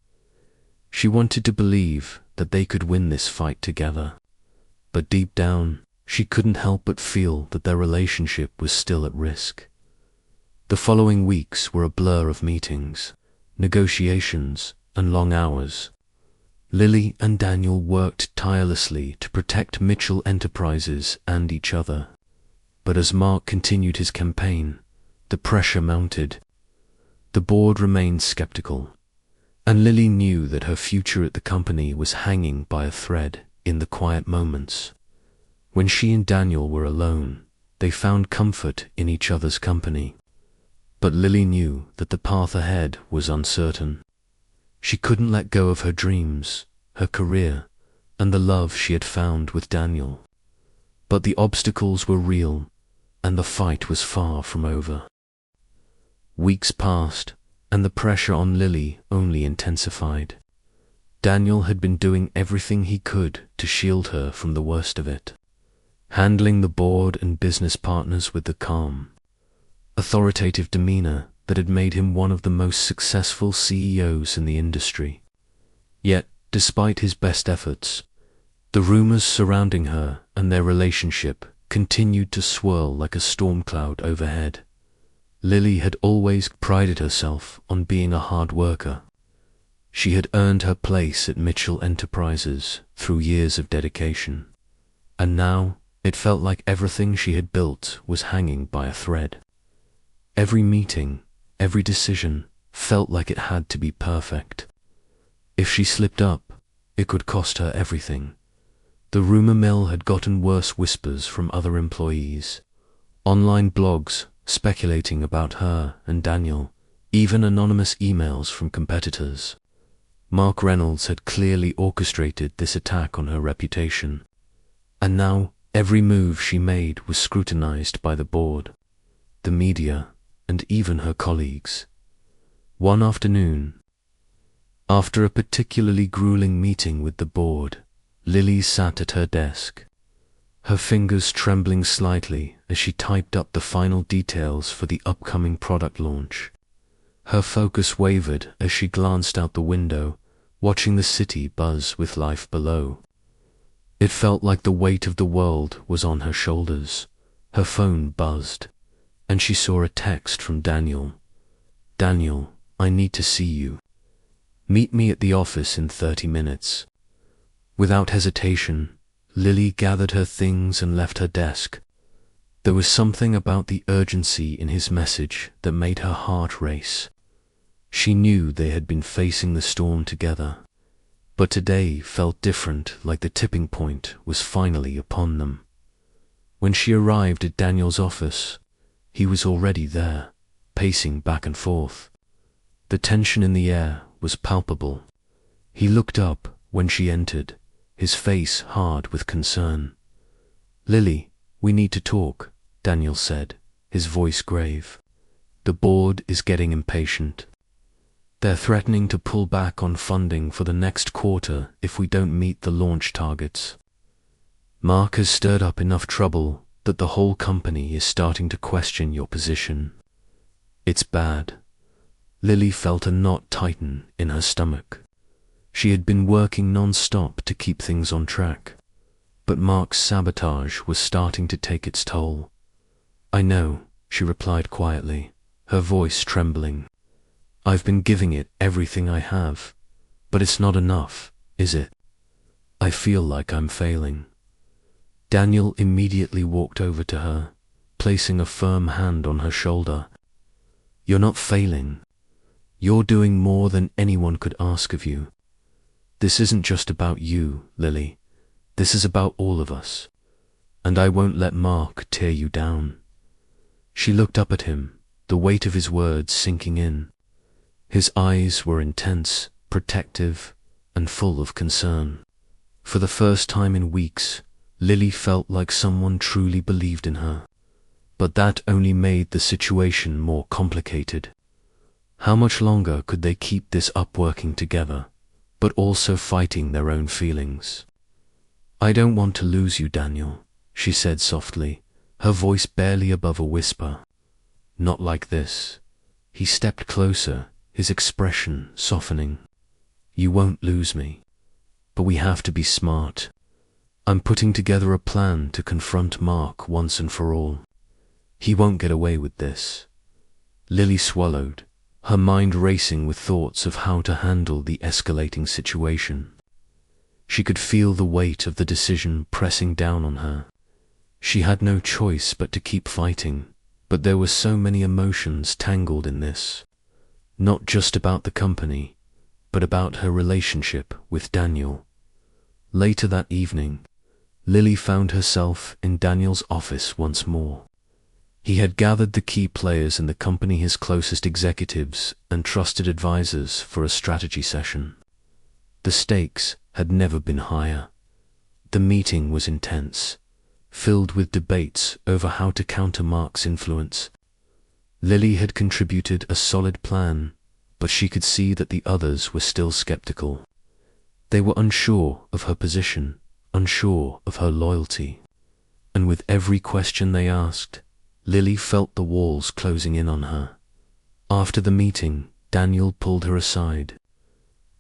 She wanted to believe that they could win this fight together. But deep down, she couldn't help but feel that their relationship was still at risk. The following weeks were a blur of meetings, negotiations, and long hours. Lily and Daniel worked tirelessly to protect Mitchell Enterprises and each other. But as Mark continued his campaign, the pressure mounted. The board remained skeptical, and Lily knew that her future at the company was hanging by a thread in the quiet moments. When she and Daniel were alone, they found comfort in each other's company. But Lily knew that the path ahead was uncertain. She couldn't let go of her dreams, her career, and the love she had found with Daniel. But the obstacles were real, and the fight was far from over. Weeks passed, and the pressure on Lily only intensified. Daniel had been doing everything he could to shield her from the worst of it, handling the board and business partners with the calm, authoritative demeanor that had made him one of the most successful CEOs in the industry. Yet, despite his best efforts, the rumors surrounding her and their relationship continued to swirl like a storm cloud overhead. Lily had always prided herself on being a hard worker. She had earned her place at Mitchell Enterprises through years of dedication, and now it felt like everything she had built was hanging by a thread. Every meeting, every decision felt like it had to be perfect. If she slipped up, it could cost her everything. The rumor mill had gotten worse whispers from other employees, online blogs speculating about her and Daniel, even anonymous emails from competitors. Mark Reynolds had clearly orchestrated this attack on her reputation, and now every move she made was scrutinized by the board, the media, and even her colleagues. One afternoon, after a particularly grueling meeting with the board, Lily sat at her desk, her fingers trembling slightly as she typed up the final details for the upcoming product launch. Her focus wavered as she glanced out the window, watching the city buzz with life below. It felt like the weight of the world was on her shoulders. Her phone buzzed, and she saw a text from Daniel. "Daniel, I need to see you. Meet me at the office in 30 minutes. Without hesitation, Lily gathered her things and left her desk. There was something about the urgency in his message that made her heart race. She knew they had been facing the storm together, but today felt different, like the tipping point was finally upon them. When she arrived at Daniel's office, he was already there, pacing back and forth. The tension in the air was palpable. He looked up when she entered, his face hard with concern. "Lily, we need to talk," Daniel said, his voice grave. "The board is getting impatient. They're threatening to pull back on funding for the next quarter if we don't meet the launch targets. Mark has stirred up enough trouble that the whole company is starting to question your position. It's bad." Lily felt a knot tighten in her stomach. She had been working non-stop to keep things on track, but Mark's sabotage was starting to take its toll. "I know," she replied quietly, her voice trembling. "I've been giving it everything I have, but it's not enough, is it? I feel like I'm failing." Daniel immediately walked over to her, placing a firm hand on her shoulder. "You're not failing. You're doing more than anyone could ask of you. This isn't just about you, Lily. This is about all of us. And I won't let Mark tear you down." She looked up at him, the weight of his words sinking in. His eyes were intense, protective, and full of concern. For the first time in weeks, Lily felt like someone truly believed in her. But that only made the situation more complicated. How much longer could they keep this up working together, but also fighting their own feelings? "I don't want to lose you, Daniel," she said softly, her voice barely above a whisper. "Not like this." He stepped closer, his expression softening. You won't lose me. But we have to be smart. I'm putting together a plan to confront Mark once and for all. He won't get away with this." Lily swallowed, her mind racing with thoughts of how to handle the escalating situation. She could feel the weight of the decision pressing down on her. She had no choice but to keep fighting, but there were so many emotions tangled in this. Not just about the company, but about her relationship with Daniel. Later that evening, Lily found herself in Daniel's office once more. He had gathered the key players in the company, his closest executives and trusted advisors, for a strategy session. The stakes had never been higher. The meeting was intense, filled with debates over how to counter Mark's influence. Lily had contributed a solid plan, but she could see that the others were still skeptical. They were unsure of her position, unsure of her loyalty. And with every question they asked, Lily felt the walls closing in on her. After the meeting, Daniel pulled her aside.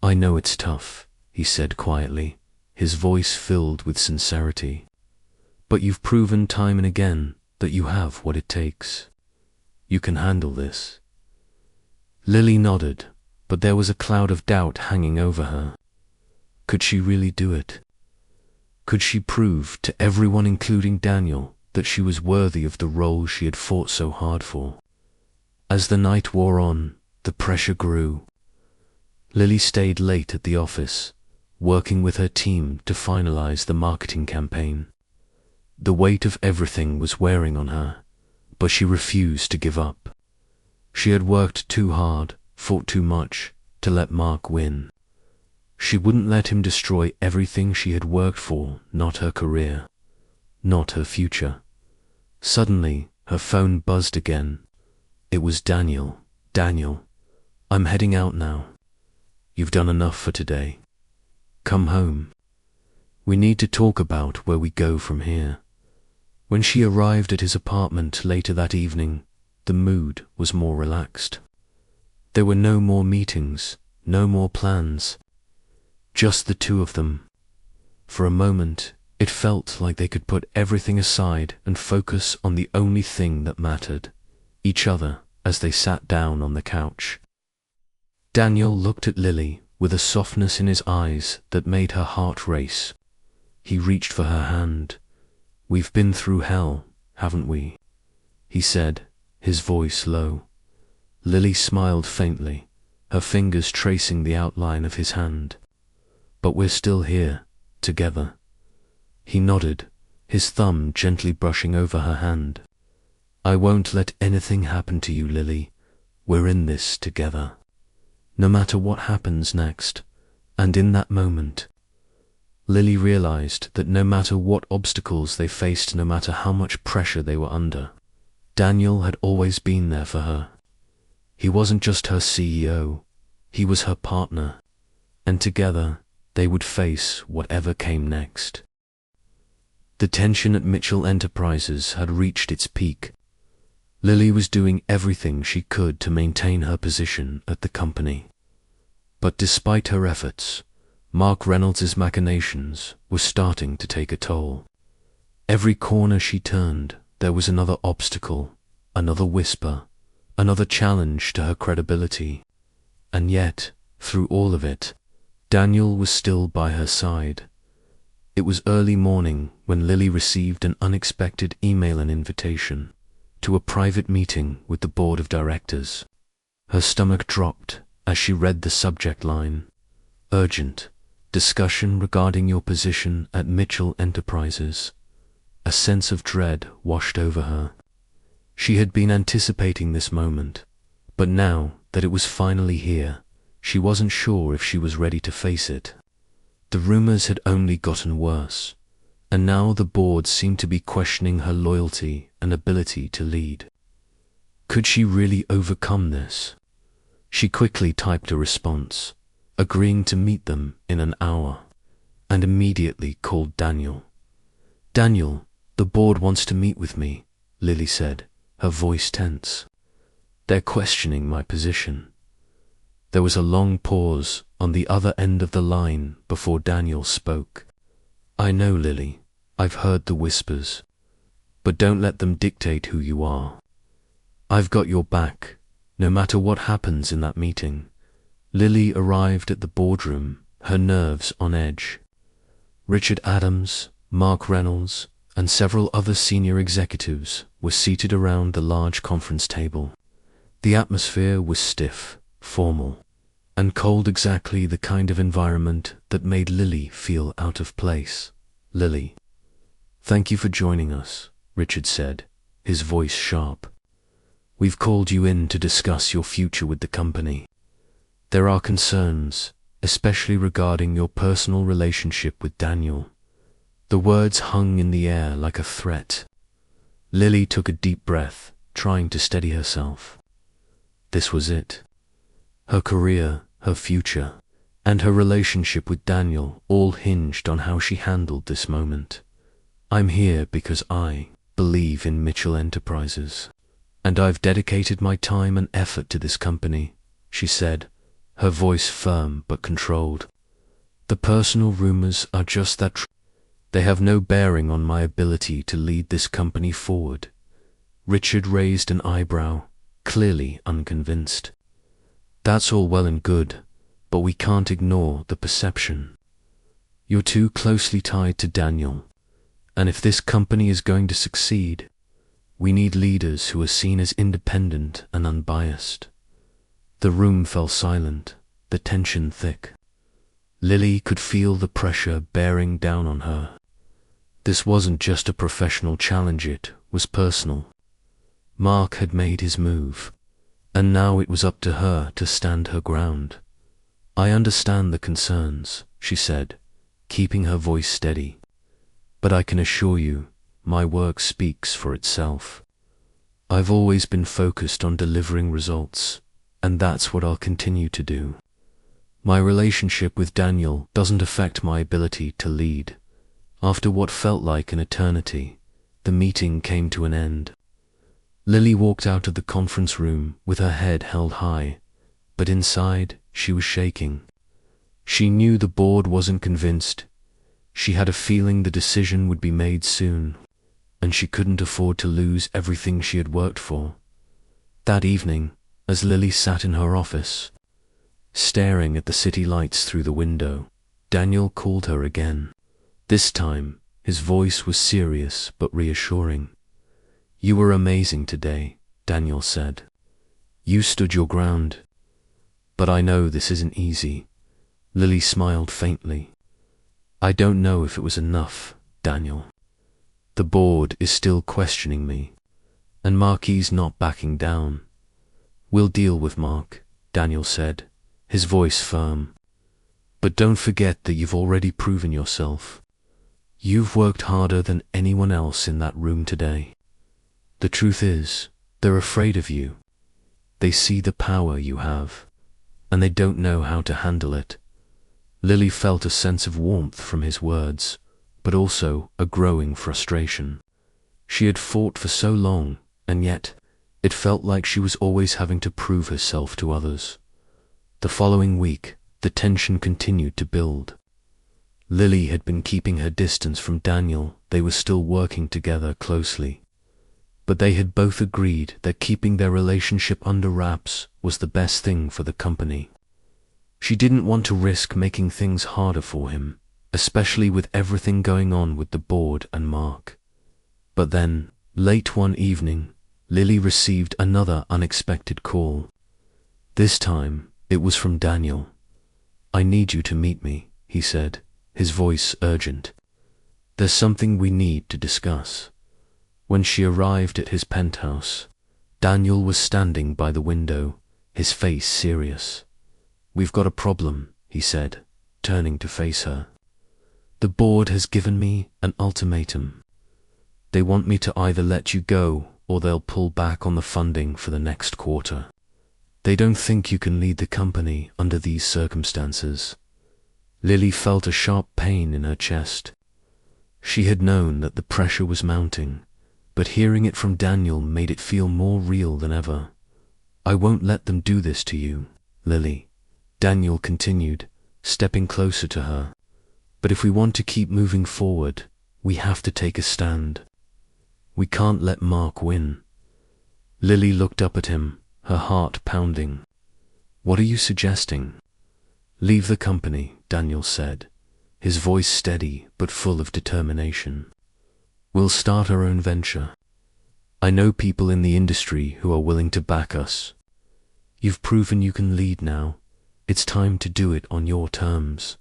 "I know it's tough," he said quietly, his voice filled with sincerity. "But you've proven time and again that you have what it takes. You can handle this." Lily nodded, but there was a cloud of doubt hanging over her. Could she really do it? Could she prove to everyone, including Daniel, that she was worthy of the role she had fought so hard for? As the night wore on, the pressure grew. Lily stayed late at the office, working with her team to finalize the marketing campaign. The weight of everything was wearing on her, but she refused to give up. She had worked too hard, fought too much, to let Mark win. She wouldn't let him destroy everything she had worked for, not her career, not her future. Suddenly, her phone buzzed again. It was Daniel. "Daniel, I'm heading out now. You've done enough for today. Come home. We need to talk about where we go from here." When she arrived at his apartment later that evening, the mood was more relaxed. There were no more meetings, no more plans. Just the two of them. For a moment, it felt like they could put everything aside and focus on the only thing that mattered, each other, as they sat down on the couch. Daniel looked at Lily with a softness in his eyes that made her heart race. He reached for her hand. "We've been through hell, haven't we?" he said, his voice low. Lily smiled faintly, her fingers tracing the outline of his hand. "But we're still here, together." He nodded, his thumb gently brushing over her hand. "I won't let anything happen to you, Lily. We're in this together. No matter what happens next." And in that moment, Lily realized that no matter what obstacles they faced, no matter how much pressure they were under, Daniel had always been there for her. He wasn't just her CEO, he was her partner, and together they would face whatever came next. The tension at Mitchell Enterprises had reached its peak. Lily was doing everything she could to maintain her position at the company. But despite her efforts, Mark Reynolds' machinations were starting to take a toll. Every corner she turned, there was another obstacle, another whisper, another challenge to her credibility. And yet, through all of it, Daniel was still by her side. It was early morning when Lily received an unexpected email and invitation to a private meeting with the board of directors. Her stomach dropped as she read the subject line: "Urgent, discussion regarding your position at Mitchell Enterprises." A sense of dread washed over her. She had been anticipating this moment, but now that it was finally here, she wasn't sure if she was ready to face it. The rumors had only gotten worse, and now the board seemed to be questioning her loyalty and ability to lead. Could she really overcome this? She quickly typed a response, agreeing to meet them in an hour, and immediately called Daniel. "Daniel, the board wants to meet with me," Lily said, her voice tense. "They're questioning my position." There was a long pause on the other end of the line before Daniel spoke. I know, Lily. I've heard the whispers. But don't let them dictate who you are. I've got your back, no matter what happens in that meeting. Lily arrived at the boardroom, her nerves on edge. Richard Adams, Mark Reynolds, and several other senior executives were seated around the large conference table. The atmosphere was stiff, formal, and cold, exactly the kind of environment that made Lily feel out of place. Lily, thank you for joining us, Richard said, his voice sharp. We've called you in to discuss your future with the company. There are concerns, especially regarding your personal relationship with Daniel. The words hung in the air like a threat. Lily took a deep breath, trying to steady herself. This was it. Her career, her future, and her relationship with Daniel all hinged on how she handled this moment. I'm here because I believe in Mitchell Enterprises, and I've dedicated my time and effort to this company, she said, her voice firm but controlled. The personal rumors are just that they have no bearing on my ability to lead this company forward. Richard raised an eyebrow, clearly unconvinced. That's all well and good, but we can't ignore the perception. You're too closely tied to Daniel, and if this company is going to succeed, we need leaders who are seen as independent and unbiased. The room fell silent, the tension thick. Lily could feel the pressure bearing down on her. This wasn't just a professional challenge, it was personal. Mark had made his move, and now it was up to her to stand her ground. I understand the concerns, she said, keeping her voice steady. But I can assure you, my work speaks for itself. I've always been focused on delivering results, and that's what I'll continue to do. My relationship with Daniel doesn't affect my ability to lead. After what felt like an eternity, the meeting came to an end. Lily walked out of the conference room with her head held high, but inside she was shaking. She knew the board wasn't convinced. She had a feeling the decision would be made soon, and she couldn't afford to lose everything she had worked for. That evening, as Lily sat in her office, staring at the city lights through the window, Daniel called her again. This time, his voice was serious but reassuring. You were amazing today, Daniel said. You stood your ground. But I know this isn't easy. Lily smiled faintly. I don't know if it was enough, Daniel. The board is still questioning me, and Marky's not backing down. We'll deal with Mark, Daniel said, his voice firm. But don't forget that you've already proven yourself. You've worked harder than anyone else in that room today. The truth is, they're afraid of you. They see the power you have, and they don't know how to handle it. Lily felt a sense of warmth from his words, but also a growing frustration. She had fought for so long, and yet it felt like she was always having to prove herself to others. The following week, the tension continued to build. Lily had been keeping her distance from Daniel. They were still working together closely. But they had both agreed that keeping their relationship under wraps was the best thing for the company. She didn't want to risk making things harder for him, especially with everything going on with the board and Mark. But then, late one evening, Lily received another unexpected call. This time, it was from Daniel. I need you to meet me, he said, his voice urgent. There's something we need to discuss. When she arrived at his penthouse, Daniel was standing by the window, his face serious. We've got a problem, he said, turning to face her. The board has given me an ultimatum. They want me to either let you go or they'll pull back on the funding for the next quarter. They don't think you can lead the company under these circumstances. Lily felt a sharp pain in her chest. She had known that the pressure was mounting, but hearing it from Daniel made it feel more real than ever. I won't let them do this to you, Lily, Daniel continued, stepping closer to her. But if we want to keep moving forward, we have to take a stand. We can't let Mark win. Lily looked up at him, her heart pounding. What are you suggesting? Leave the company, Daniel said, his voice steady but full of determination. We'll start our own venture. I know people in the industry who are willing to back us. You've proven you can lead now. It's time to do it on your terms.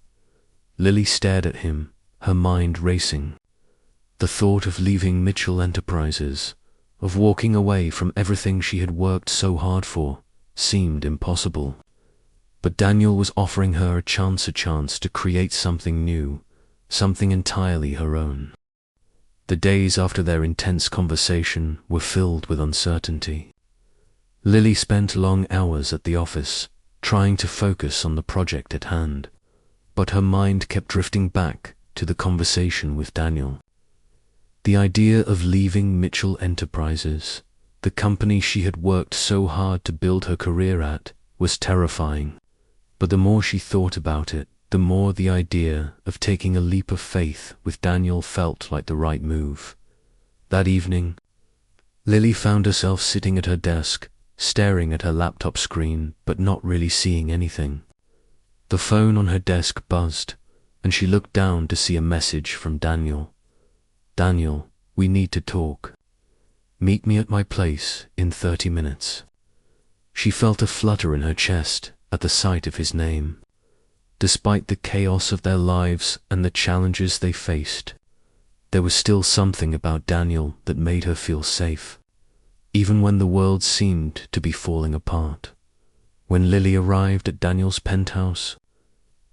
Lily stared at him, her mind racing. The thought of leaving Mitchell Enterprises, of walking away from everything she had worked so hard for, seemed impossible. But Daniel was offering her a chance to create something new, something entirely her own. The days after their intense conversation were filled with uncertainty. Lily spent long hours at the office, trying to focus on the project at hand, but her mind kept drifting back to the conversation with Daniel. The idea of leaving Mitchell Enterprises, the company she had worked so hard to build her career at, was terrifying. But the more she thought about it, the more the idea of taking a leap of faith with Daniel felt like the right move. That evening, Lily found herself sitting at her desk, staring at her laptop screen, but not really seeing anything. The phone on her desk buzzed, and she looked down to see a message from Daniel. Daniel, we need to talk. Meet me at my place in 30 minutes. She felt a flutter in her chest at the sight of his name. Despite the chaos of their lives and the challenges they faced, there was still something about Daniel that made her feel safe, even when the world seemed to be falling apart. When Lily arrived at Daniel's penthouse,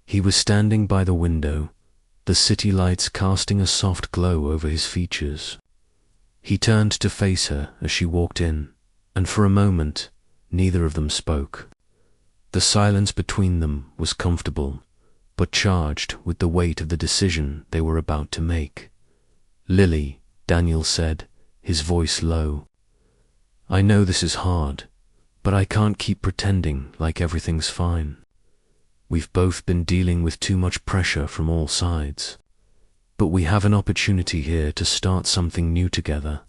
he was standing by the window, the city lights casting a soft glow over his features. He turned to face her as she walked in, and for a moment, neither of them spoke. The silence between them was comfortable, but charged with the weight of the decision they were about to make. Lily, Daniel said, his voice low. I know this is hard, but I can't keep pretending like everything's fine. We've both been dealing with too much pressure from all sides. But we have an opportunity here to start something new together.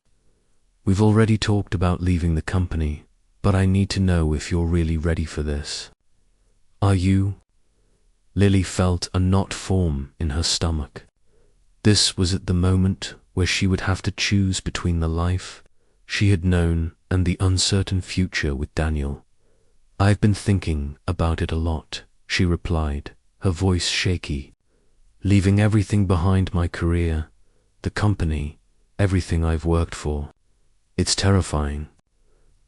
We've already talked about leaving the company, but I need to know if you're really ready for this. Are you? Lily felt a knot form in her stomach. This was at the moment where she would have to choose between the life she had known and the uncertain future with Daniel. I've been thinking about it a lot, she replied, her voice shaky. Leaving everything behind, my career, the company, everything I've worked for. It's terrifying.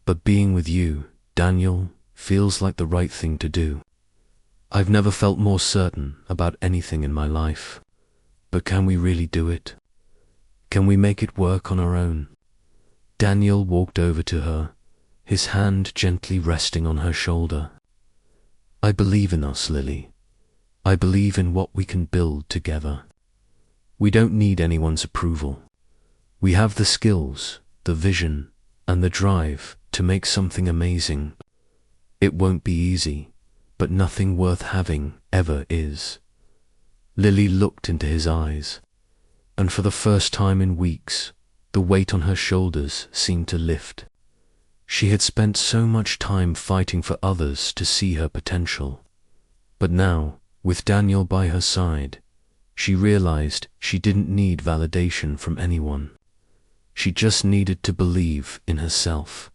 But being with you, Daniel, feels like the right thing to do. I've never felt more certain about anything in my life. But can we really do it? Can we make it work on our own? Daniel walked over to her, his hand gently resting on her shoulder. I believe in us, Lily. I believe in what we can build together. We don't need anyone's approval. We have the skills, the vision, and the drive to make something amazing. It won't be easy, but nothing worth having ever is. Lily looked into his eyes, and for the first time in weeks, the weight on her shoulders seemed to lift. She had spent so much time fighting for others to see her potential. But now, with Daniel by her side, she realized she didn't need validation from anyone. She just needed to believe in herself.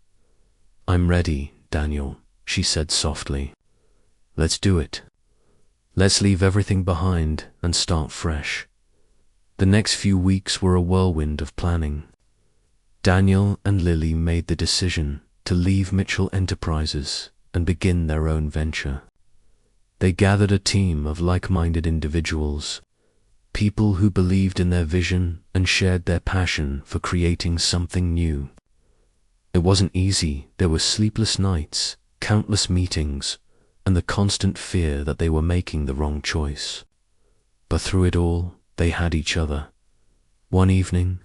I'm ready, Daniel, she said softly. Let's do it. Let's leave everything behind and start fresh. The next few weeks were a whirlwind of planning. Daniel and Lily made the decision to leave Mitchell Enterprises and begin their own venture. They gathered a team of like-minded individuals, people who believed in their vision and shared their passion for creating something new. It wasn't easy. There were sleepless nights, countless meetings, and the constant fear that they were making the wrong choice. But through it all, they had each other. One evening,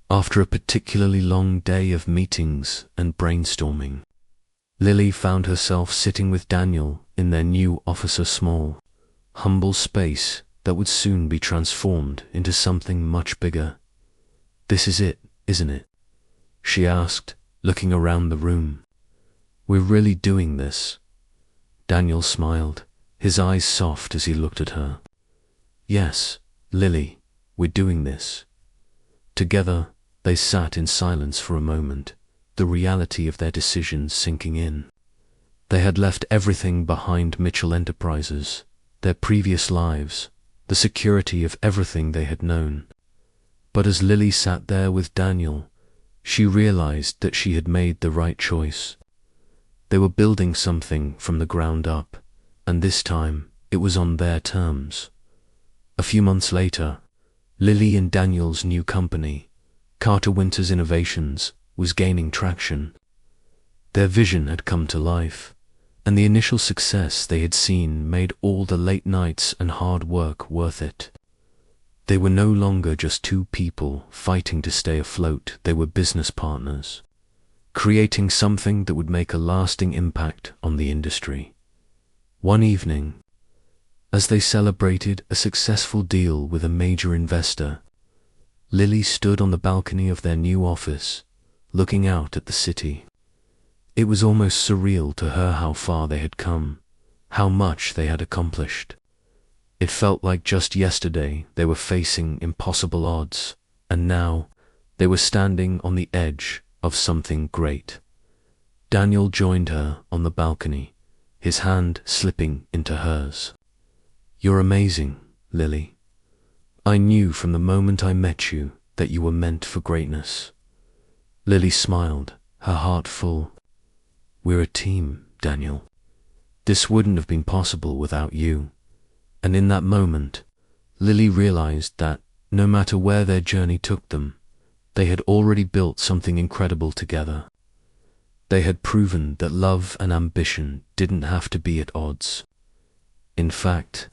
after a particularly long day of meetings and brainstorming, Lily found herself sitting with Daniel in their new office, a small, humble space that would soon be transformed into something much bigger. "This is it, isn't it?" she asked, looking around the room. "We're really doing this?" Daniel smiled, his eyes soft as he looked at her. "Yes, Lily, we're doing this." Together, they sat in silence for a moment, the reality of their decisions sinking in. They had left everything behind: Mitchell Enterprises, their previous lives, the security of everything they had known. But as Lily sat there with Daniel, she realized that she had made the right choice. They were building something from the ground up, and this time it was on their terms. A few months later, Lily and Daniel's new company, Carter Winters Innovations, was gaining traction. Their vision had come to life, and the initial success they had seen made all the late nights and hard work worth it. They were no longer just two people fighting to stay afloat. They were business partners, creating something that would make a lasting impact on the industry. One evening, as they celebrated a successful deal with a major investor, Lily stood on the balcony of their new office, looking out at the city. It was almost surreal to her how far they had come, how much they had accomplished. It felt like just yesterday they were facing impossible odds, and now they were standing on the edge of something great. Daniel joined her on the balcony, his hand slipping into hers. "You're amazing, Lily. I knew from the moment I met you that you were meant for greatness." Lily smiled, her heart full. "We're a team, Daniel. This wouldn't have been possible without you." And in that moment, Lily realized that, no matter where their journey took them, they had already built something incredible together. They had proven that love and ambition didn't have to be at odds. In fact,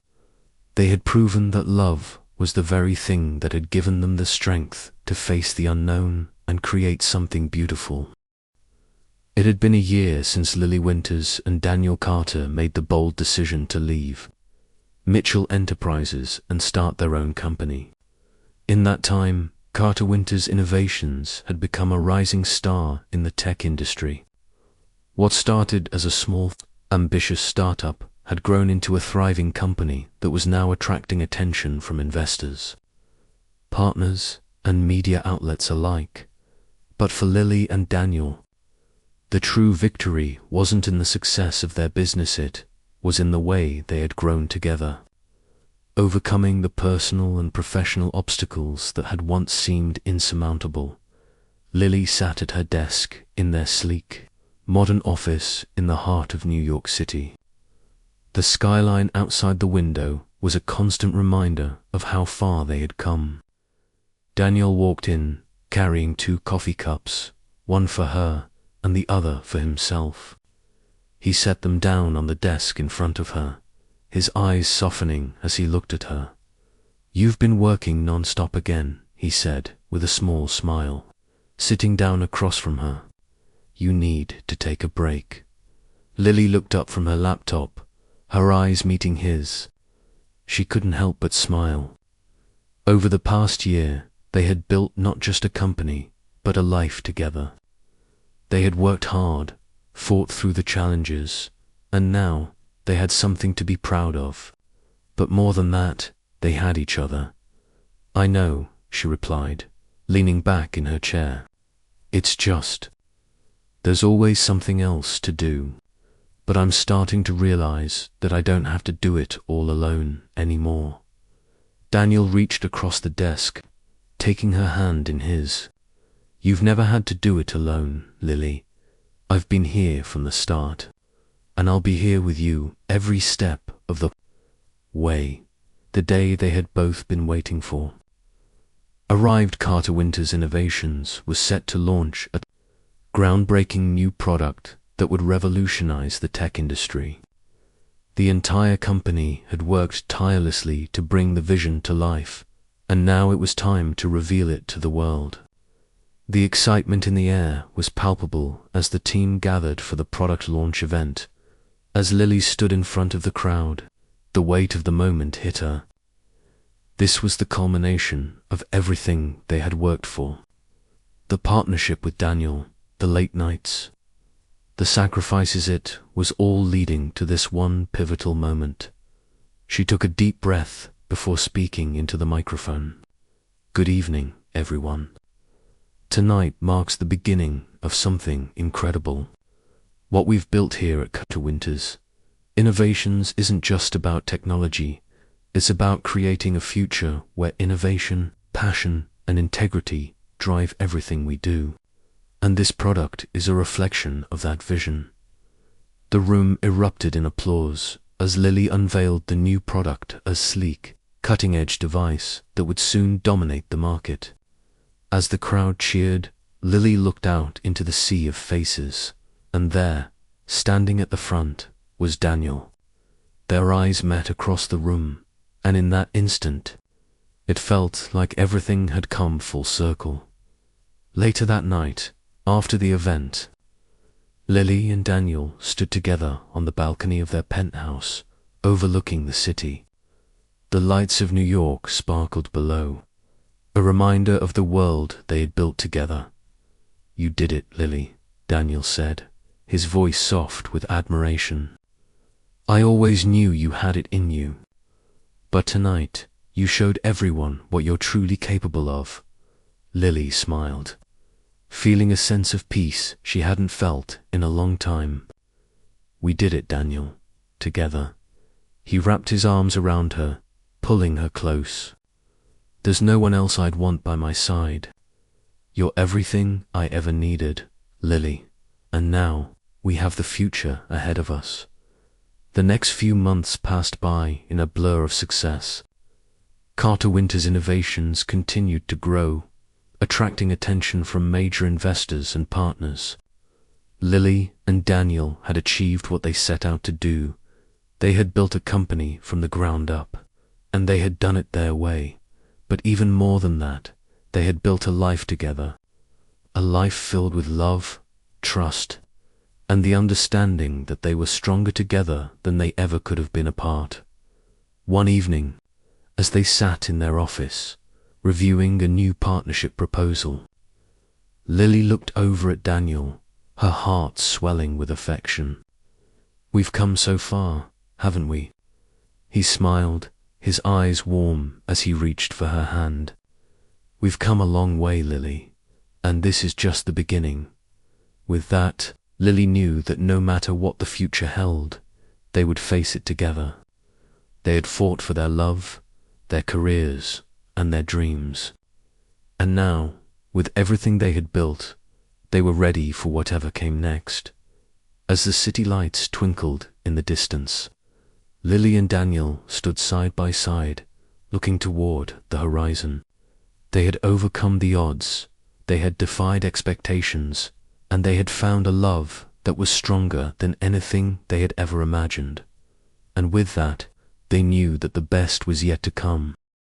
they had proven that love was the very thing that had given them the strength to face the unknown and create something beautiful. It had been a year since Lily Winters and Daniel Carter made the bold decision to leave Mitchell Enterprises and start their own company. In that time, Carter Winters Innovations had become a rising star in the tech industry. What started as a small, ambitious startup had grown into a thriving company that was now attracting attention from investors, partners, and media outlets alike. But for Lily and Daniel, the true victory wasn't in the success of their business, it was in the way they had grown together. Overcoming the personal and professional obstacles that had once seemed insurmountable, Lily sat at her desk in their sleek, modern office in the heart of New York City. The skyline outside the window was a constant reminder of how far they had come. Daniel walked in, carrying 2 coffee cups, one for her and the other for himself. He set them down on the desk in front of her, his eyes softening as he looked at her. "You've been working non-stop again," he said with a small smile, sitting down across from her. "You need to take a break." Lily looked up from her laptop, her eyes meeting his. She couldn't help but smile. Over the past year, they had built not just a company, but a life together. They had worked hard, fought through the challenges, and now they had something to be proud of. But more than that, they had each other. "I know," she replied, leaning back in her chair. "It's just, there's always something else to do. But I'm starting to realize that I don't have to do it all alone anymore." Daniel reached across the desk, taking her hand in his. "You've never had to do it alone, Lily. I've been here from the start, and I'll be here with you every step of the way." The day they had both been waiting for arrived. Carter Winters Innovations was set to launch a groundbreaking new product that would revolutionize the tech industry. The entire company had worked tirelessly to bring the vision to life, and now it was time to reveal it to the world. The excitement in the air was palpable as the team gathered for the product launch event. As Lily stood in front of the crowd, the weight of the moment hit her. This was the culmination of everything they had worked for. The partnership with Daniel, the late nights, the sacrifices, it was all leading to this one pivotal moment. She took a deep breath before speaking into the microphone. Good evening, everyone. Tonight marks the beginning of something incredible. What we've built here at Tech Innovators. Innovations isn't just about technology. It's about creating a future where innovation, passion, and integrity drive everything we do. And this product is a reflection of that vision. The room erupted in applause as Lily unveiled the new product, a sleek, cutting-edge device that would soon dominate the market. As the crowd cheered, Lily looked out into the sea of faces, and there, standing at the front, was Daniel. Their eyes met across the room, and in that instant, it felt like everything had come full circle. Later that night, after the event, Lily and Daniel stood together on the balcony of their penthouse, overlooking the city. The lights of New York sparkled below, a reminder of the world they had built together. You did it, Lily, Daniel said, his voice soft with admiration. I always knew you had it in you. But tonight, you showed everyone what you're truly capable of. Lily smiled, feeling a sense of peace she hadn't felt in a long time. We did it, Daniel, together. He wrapped his arms around her, pulling her close. There's no one else I'd want by my side. You're everything I ever needed, Lily. And now, we have the future ahead of us. The next few months passed by in a blur of success. Carter Winter's innovations continued to grow, attracting attention from major investors and partners. Lily and Daniel had achieved what they set out to do. They had built a company from the ground up, and they had done it their way. But even more than that, they had built a life together, a life filled with love, trust, and the understanding that they were stronger together than they ever could have been apart. One evening, as they sat in their office, reviewing a new partnership proposal, Lily looked over at Daniel, her heart swelling with affection. We've come so far, haven't we? He smiled, his eyes warm as he reached for her hand. We've come a long way, Lily, and this is just the beginning. With that, Lily knew that no matter what the future held, they would face it together. They had fought for their love, their careers, and their dreams. And now, with everything they had built, they were ready for whatever came next. As the city lights twinkled in the distance, Lily and Daniel stood side by side, looking toward the horizon. They had overcome the odds, they had defied expectations, and they had found a love that was stronger than anything they had ever imagined. And with that, they knew that the best was yet to come.